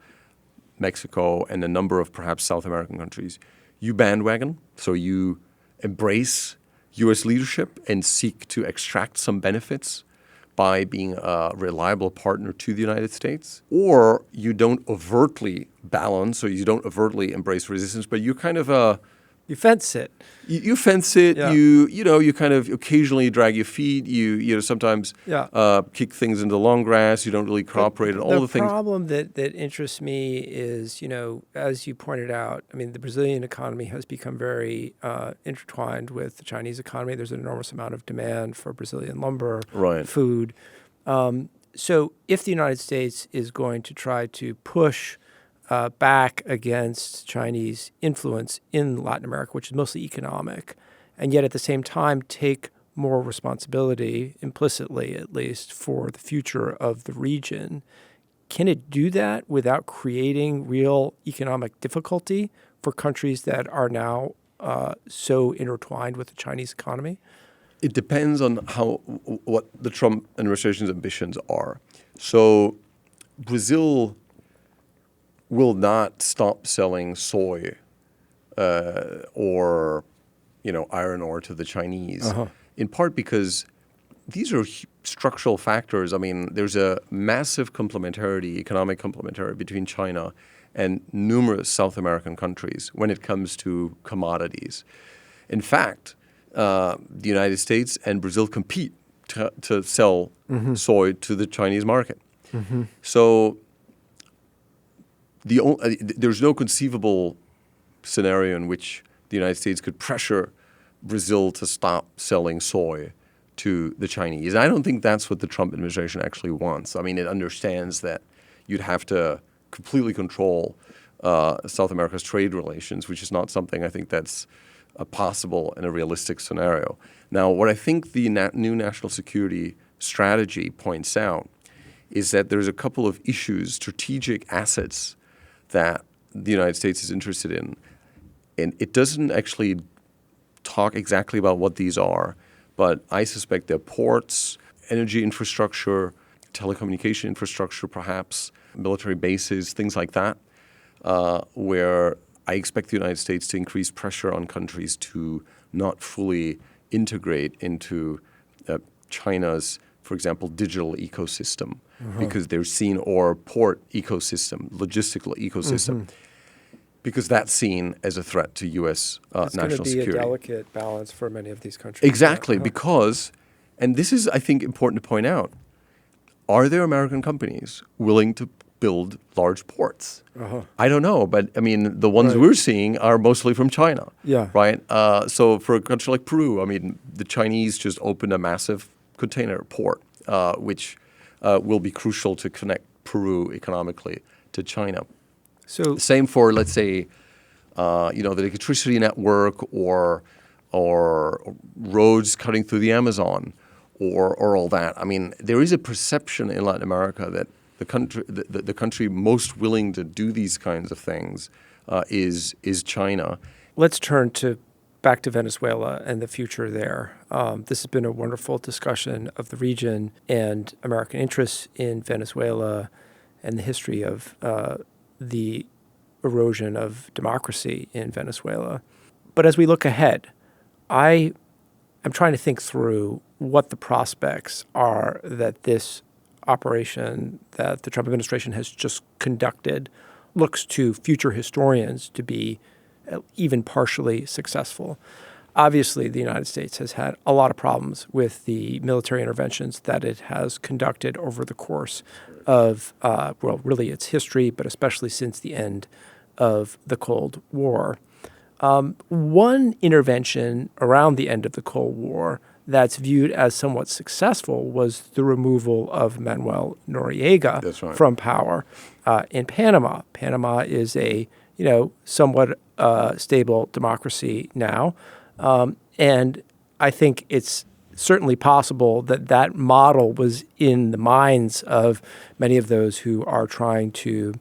Mexico, and a number of perhaps South American countries, you bandwagon, so you embrace U.S. leadership and seek to extract some benefits by being a reliable partner to the United States, or you don't overtly balance, or you don't overtly embrace resistance, but you kind of you fence it. You fence it. Yeah. You kind of occasionally drag your feet. You sometimes kick things into the long grass. You don't really cooperate and all the things. The problem that interests me is, as you pointed out, I mean, the Brazilian economy has become very intertwined with the Chinese economy. There's an enormous amount of demand for Brazilian lumber, food. So if the United States is going to try to push back against Chinese influence in Latin America, which is mostly economic, and yet at the same time take more responsibility, implicitly at least, for the future of the region. Can it do that without creating real economic difficulty for countries that are now so intertwined with the Chinese economy? It depends on what the Trump administration's ambitions are. So Brazil will not stop selling soy or iron ore to the Chinese, in part because these are structural factors. I mean, there's a massive economic complementarity between China and numerous South American countries when it comes to commodities. In fact, the United States and Brazil compete to sell soy to the Chinese market. So there's no conceivable scenario in which the United States could pressure Brazil to stop selling soy to the Chinese. I don't think that's what the Trump administration actually wants. I mean, it understands that you'd have to completely control South America's trade relations, which is not something I think that's possible in a realistic scenario. Now, what I think the new national security strategy points out is that there's a couple of issues, strategic assets that the United States is interested in. And it doesn't actually talk exactly about what these are, but I suspect they're ports, energy infrastructure, telecommunication infrastructure perhaps, military bases, things like that, where I expect the United States to increase pressure on countries to not fully integrate into China's, for example, digital ecosystem, because they're seen, or port ecosystem, logistical ecosystem, because that's seen as a threat to U.S. national security. It's going to be a delicate balance for many of these countries. Exactly, because, and this is, I think, important to point out, are there American companies willing to build large ports? I don't know, but I mean, the ones we're seeing are mostly from China. Yeah. Right? So for a country like Peru, I mean, the Chinese just opened a massive container port, which will be crucial to connect Peru economically to China. So same for, let's say, the electricity network or roads cutting through the Amazon or all that. I mean, there is a perception in Latin America that the country most willing to do these kinds of things is China. Let's turn back to Venezuela and the future there. This has been a wonderful discussion of the region and American interests in Venezuela and the history of the erosion of democracy in Venezuela. But as we look ahead, I'm trying to think through what the prospects are that this operation that the Trump administration has just conducted looks to future historians to be even partially successful. Obviously, the United States has had a lot of problems with the military interventions that it has conducted over the course of, really its history, but especially since the end of the Cold War. One intervention around the end of the Cold War that's viewed as somewhat successful was the removal of Manuel Noriega from power in Panama. Panama is a somewhat stable democracy now, and I think it's certainly possible that model was in the minds of many of those who are trying to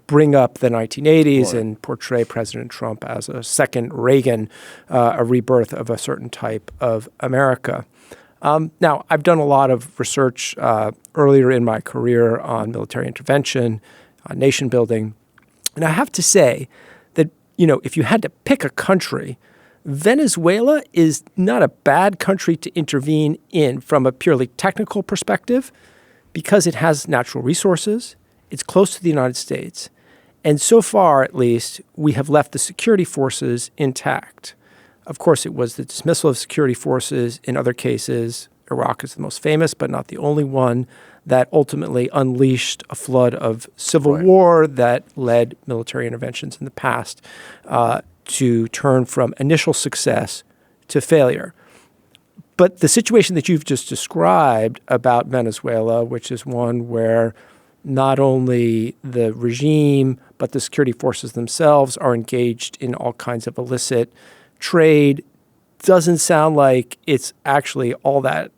bring up the 1980s and portray President Trump as a second Reagan, a rebirth of a certain type of America. Now, I've done a lot of research earlier in my career on military intervention, on nation building, and I have to say that, if you had to pick a country, Venezuela is not a bad country to intervene in from a purely technical perspective because it has natural resources. It's close to the United States. And so far, at least, we have left the security forces intact. Of course, it was the dismissal of security forces in other cases. Iraq is the most famous, but not the only one, that ultimately unleashed a flood of civil war that led military interventions in the past to turn from initial success to failure. But the situation that you've just described about Venezuela, which is one where not only the regime, but the security forces themselves are engaged in all kinds of illicit trade. Doesn't sound like it's actually all that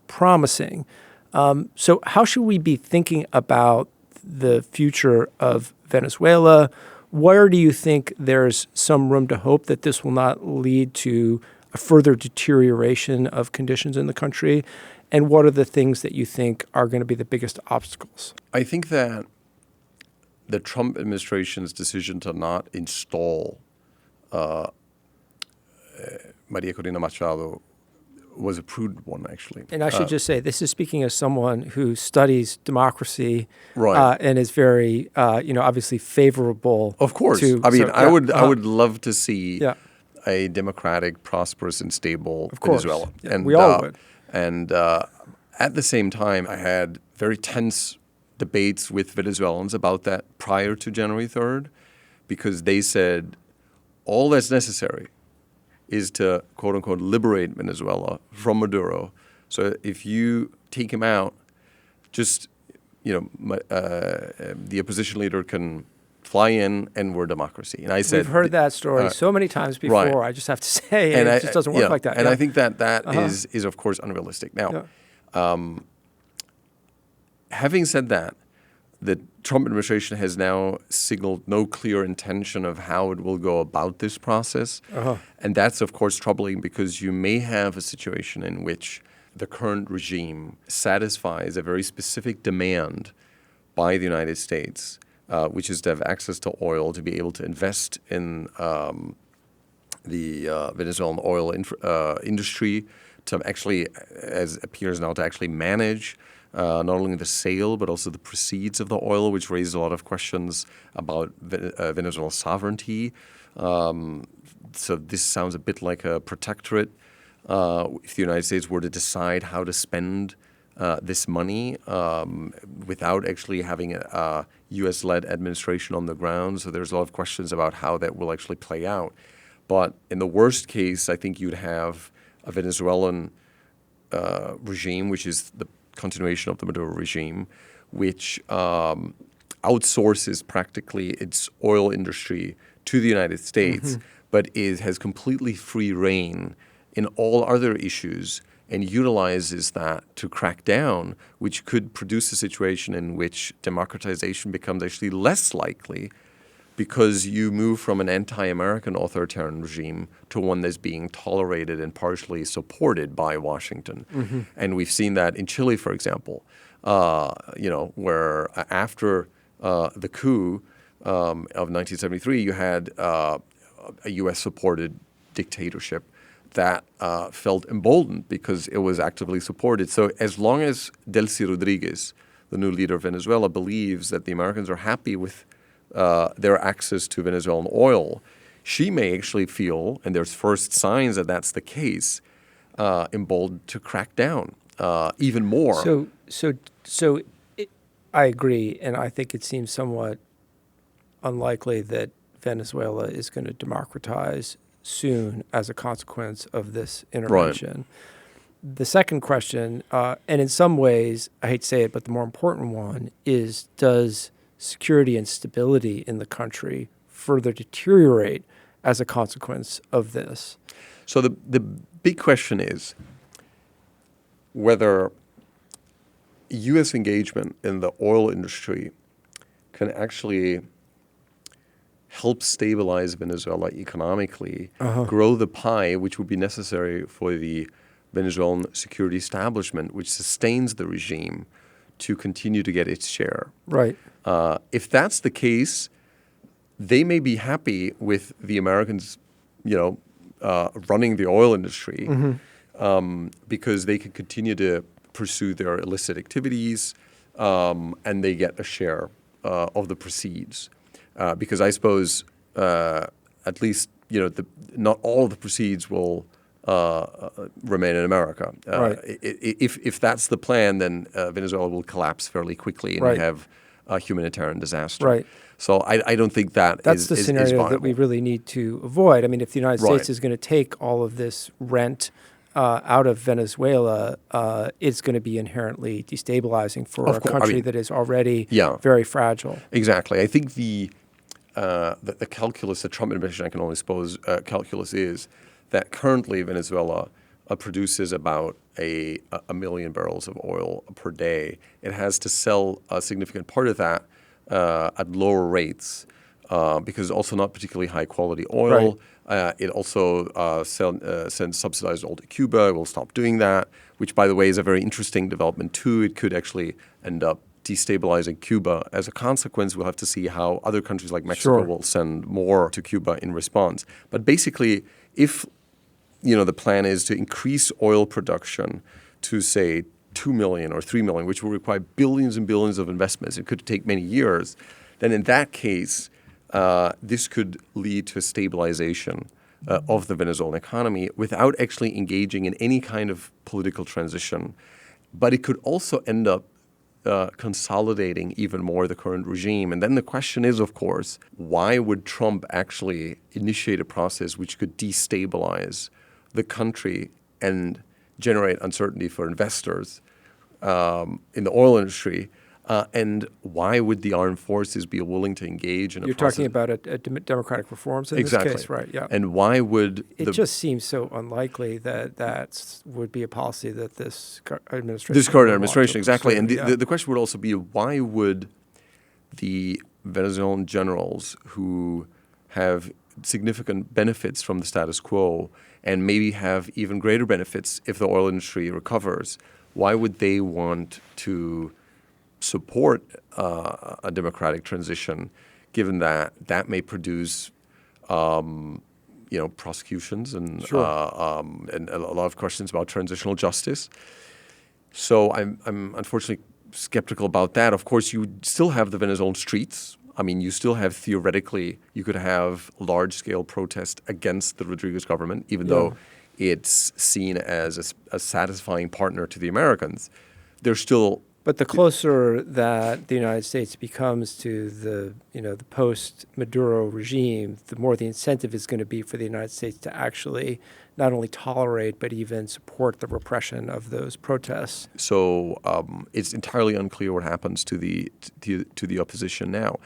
promising. So how should we be thinking about the future of Venezuela? Where do you think there's some room to hope that this will not lead to a further deterioration of conditions in the country? And what are the things that you think are going to be the biggest obstacles? I think that the Trump administration's decision to not install Maria Corina Machado was a prudent one, actually. And I should just say, this is speaking as someone who studies democracy, right, and is very, obviously favorable. Of course. I would love to see a democratic, prosperous, and stable Venezuela. Yeah, and we all would. And at the same time, I had very tense debates with Venezuelans about that prior to January 3rd, because they said all that's necessary is to, quote unquote, liberate Venezuela from Maduro. So if you take him out, just, the opposition leader can fly in and we're democracy. And I said, we've heard that story so many times before. Right. I just have to say, it just doesn't work like that. And I think that is of course unrealistic. Now, having said that, the Trump administration has now signaled no clear intention of how it will go about this process. And that's, of course, troubling, because you may have a situation in which the current regime satisfies a very specific demand by the United States, which is to have access to oil, to be able to invest in the Venezuelan oil industry, to actually, as appears now, to actually manage not only the sale, but also the proceeds of the oil, which raises a lot of questions about Venezuela's sovereignty. So this sounds a bit like a protectorate. If the United States were to decide how to spend this money without actually having a U.S.-led administration on the ground. So there's a lot of questions about how that will actually play out. But in the worst case, I think you'd have a Venezuelan regime, which is the continuation of the Maduro regime, which outsources practically its oil industry to the United States, but has completely free rein in all other issues and utilizes that to crack down, which could produce a situation in which democratization becomes actually less likely, because you move from an anti-American authoritarian regime to one that's being tolerated and partially supported by Washington. And we've seen that in Chile, for example, where after the coup of 1973, you had a U.S.-supported dictatorship that felt emboldened because it was actively supported. So as long as Delcy Rodriguez, the new leader of Venezuela, believes that the Americans are happy with their access to Venezuelan oil, she may actually feel, and there's first signs that that's the case, emboldened to crack down even more. I agree, and I think it seems somewhat unlikely that Venezuela is going to democratize soon as a consequence of this intervention. Right. The second question, and in some ways, I hate to say it, but the more important one is, does security and stability in the country further deteriorate as a consequence of this? So the big question is whether U.S. engagement in the oil industry can actually help stabilize Venezuela economically, grow the pie, which would be necessary for the Venezuelan security establishment, which sustains the regime, to continue to get its share. Right. If that's the case, they may be happy with the Americans, running the oil industry, because they can continue to pursue their illicit activities, and they get a share of the proceeds. Because I suppose at least not all of the proceeds will remain in America. Right. If that's the plan, then Venezuela will collapse fairly quickly, and we have a humanitarian disaster. Right. So I don't think that's the scenario that we really need to avoid. I mean, if the United States is going to take all of this rent out of Venezuela, it's going to be inherently destabilizing for a country that is already very fragile. Exactly. I think the calculus, the Trump administration, I can only suppose, calculus is that currently Venezuela produces about a million barrels of oil per day. It has to sell a significant part of that at lower rates because it's also not particularly high quality oil. Right. It also sends subsidized oil to Cuba. It will stop doing that, which, by the way, is a very interesting development too. It could actually end up destabilizing Cuba. As a consequence, we'll have to see how other countries like Mexico will send more to Cuba in response. But basically, if the plan is to increase oil production to, say, 2 million or 3 million, which will require billions and billions of investments, it could take many years, then in that case, this could lead to a stabilization of the Venezuelan economy without actually engaging in any kind of political transition. But it could also end up consolidating even more the current regime. And then the question is, of course, why would Trump actually initiate a process which could destabilize the country and generate uncertainty for investors in the oil industry? And why would the armed forces be willing to engage in a process? You're talking about democratic reforms in this case, right? Yeah. And why would it just seems so unlikely that would be a policy that this administration current administration, exactly. And the question would also be, why would the Venezuelan generals who have significant benefits from the status quo and maybe have even greater benefits if the oil industry recovers, why would they want to support a democratic transition, given that may produce, prosecutions and a lot of questions about transitional justice? So I'm unfortunately skeptical about that. Of course, you still have the Venezuelan streets. I mean, you still have, theoretically, you could have large-scale protest against the Rodriguez government, even though it's seen as a satisfying partner to the Americans. There's still... But the closer that the United States becomes to the post-Maduro regime, the more the incentive is going to be for the United States to actually not only tolerate but even support the repression of those protests. So it's entirely unclear what happens to the opposition now.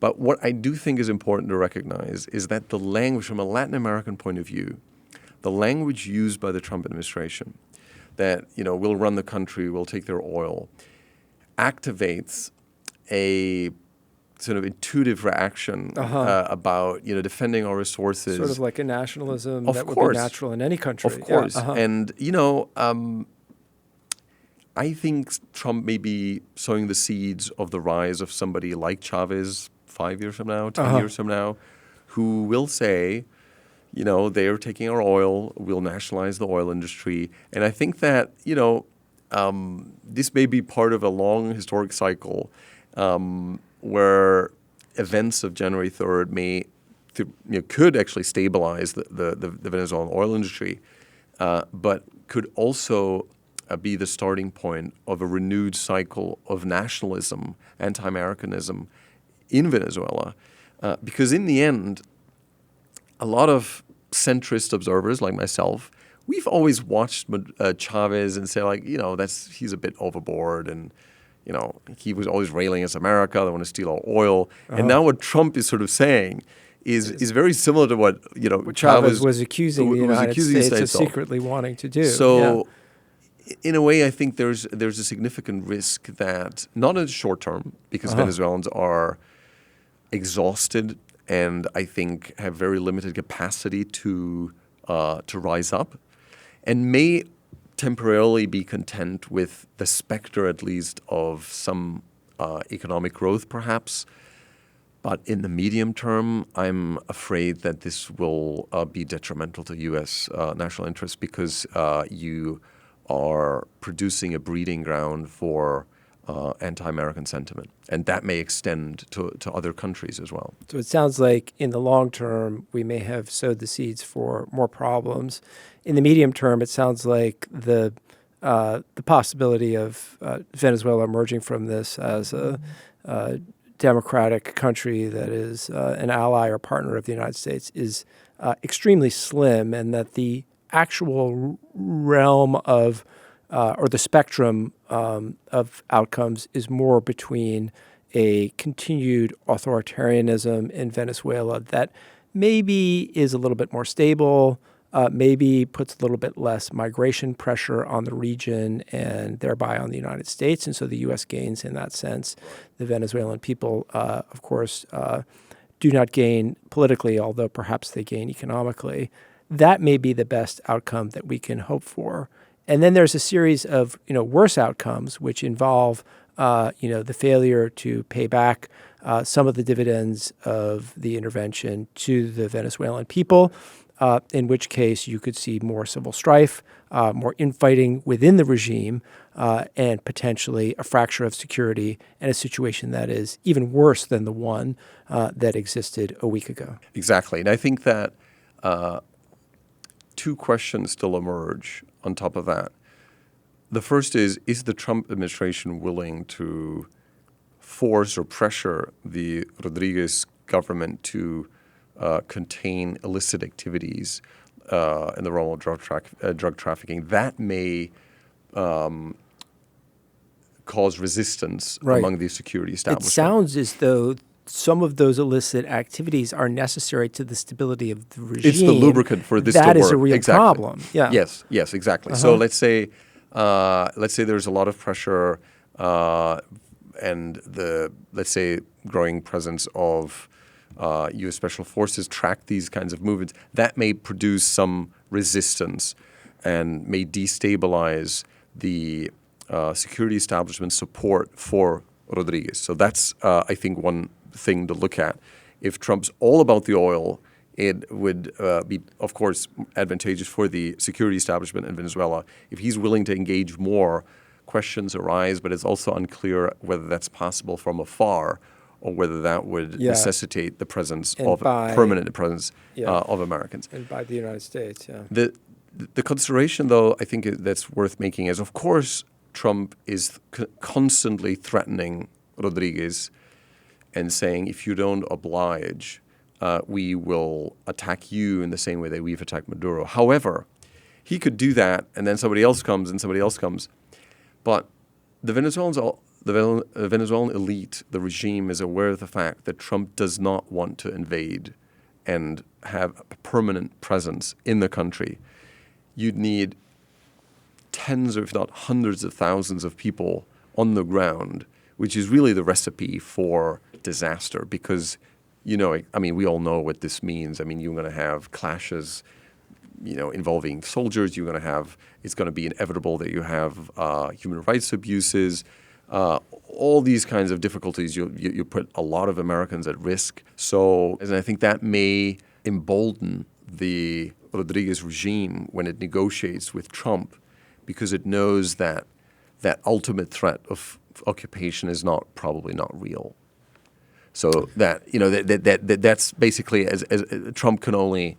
But what I do think is important to recognize is that the language, from a Latin American point of view, the language used by the Trump administration, that we'll run the country, we'll take their oil, activates a sort of intuitive reaction about defending our resources. Sort of like a nationalism that would be natural in any country. Of course. And I think Trump may be sowing the seeds of the rise of somebody like Chivvis 5 years from now, 10 years from now, who will say, they are taking our oil, we'll nationalize the oil industry. And I think that, this may be part of a long historic cycle where events of January 3rd could actually stabilize the Venezuelan oil industry, but could also be the starting point of a renewed cycle of nationalism, anti-Americanism in Venezuela. Because in the end, a lot of centrist observers like myself, we've always watched Chivvis and say, he's a bit overboard, and he was always railing against America. They want to steal our oil. And now what Trump is sort of saying is very similar to what Chivvis was accusing the United States of secretly wanting to do. So, in a way, I think there's a significant risk that, not in the short term, because Venezuelans are exhausted and I think have very limited capacity to rise up, and may temporarily be content with the specter, at least, of some economic growth, perhaps. But in the medium term, I'm afraid that this will be detrimental to U.S. national interests, because you are producing a breeding ground for anti-American sentiment. And that may extend to other countries as well. So it sounds like in the long term, we may have sowed the seeds for more problems. In the medium term, it sounds like the possibility of Venezuela emerging from this as a democratic country that is an ally or partner of the United States is extremely slim, and that the actual realm of, or the spectrum of outcomes is more between a continued authoritarianism in Venezuela that maybe is a little bit more stable, maybe puts a little bit less migration pressure on the region and thereby on the United States. And so the U.S. gains in that sense. The Venezuelan people, of course, do not gain politically, although perhaps they gain economically. That may be the best outcome that we can hope for. And then there's a series of, worse outcomes, which involve, the failure to pay back some of the dividends of the intervention to the Venezuelan people, in which case you could see more civil strife, more infighting within the regime, and potentially a fracture of security and a situation that is even worse than the one that existed a week ago. Exactly. And I think that two questions still emerge on top of that. The first is the Trump administration willing to force or pressure the Rodriguez government to contain illicit activities in the realm of drug trafficking? That may cause resistance among the security establishment. It sounds as though some of those illicit activities are necessary to the stability of the regime. It's the lubricant for this to work. That is a real problem. Yeah. Yes, exactly. So let's say there's a lot of pressure and the, let's say, growing presence of U.S. Special Forces track these kinds of movements. That may produce some resistance and may destabilize the security establishment support for Rodriguez. So that's, I think, one thing to look at. If Trump's all about the oil, it would be, of course, advantageous for the security establishment in Venezuela. If he's willing to engage more, questions arise, but it's also unclear whether that's possible from afar or whether that would necessitate the presence permanent presence of Americans. And by the United States, The consideration, though, I think that's worth making is, of course, Trump is constantly threatening Rodriguez and saying, if you don't oblige, we will attack you in the same way that we've attacked Maduro. However, he could do that, and then somebody else comes, and somebody else comes. But the Venezuelan elite, the regime, is aware of the fact that Trump does not want to invade and have a permanent presence in the country. You'd need tens or if not hundreds of thousands of people on the ground, which is really the recipe for disaster because, we all know what this means. I mean, you're going to have clashes, involving soldiers. It's going to be inevitable that you have human rights abuses, all these kinds of difficulties. You put a lot of Americans at risk. So, and I think that may embolden the Rodriguez regime when it negotiates with Trump because it knows that that ultimate threat of occupation is probably not real. So that's basically as Trump can only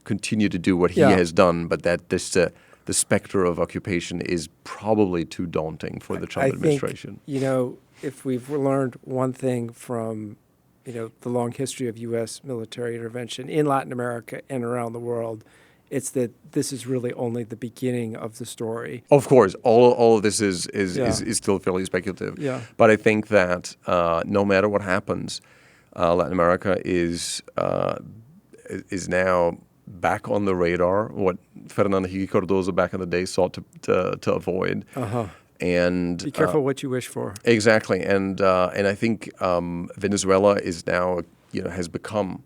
continue to do what he has done, but that the specter of occupation is probably too daunting for the Trump administration. Think, if we've learned one thing from, the long history of U.S. military intervention in Latin America and around the world, it's that this is really only the beginning of the story. Of course, all of this is still fairly speculative. Yeah. But I think that no matter what happens, Latin America is now back on the radar. What Fernando Henrique Cardoso back in the day sought to avoid. And be careful what you wish for. Exactly, and I think Venezuela is now has become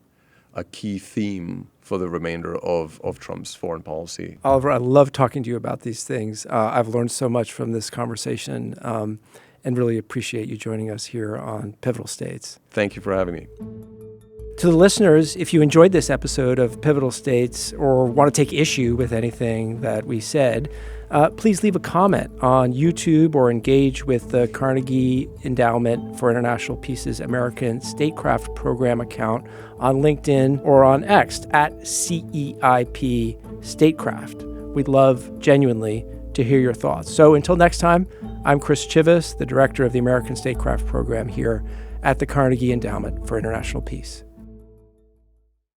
a key theme for the remainder of Trump's foreign policy. Oliver, I love talking to you about these things. I've learned so much from this conversation and really appreciate you joining us here on Pivotal States. Thank you for having me. To the listeners, if you enjoyed this episode of Pivotal States or want to take issue with anything that we said, please leave a comment on YouTube or engage with the Carnegie Endowment for International Peace's American Statecraft Program account on LinkedIn or on X at CEIP Statecraft. We'd love genuinely to hear your thoughts. So until next time, I'm Chris Chivvis, the director of the American Statecraft Program here at the Carnegie Endowment for International Peace.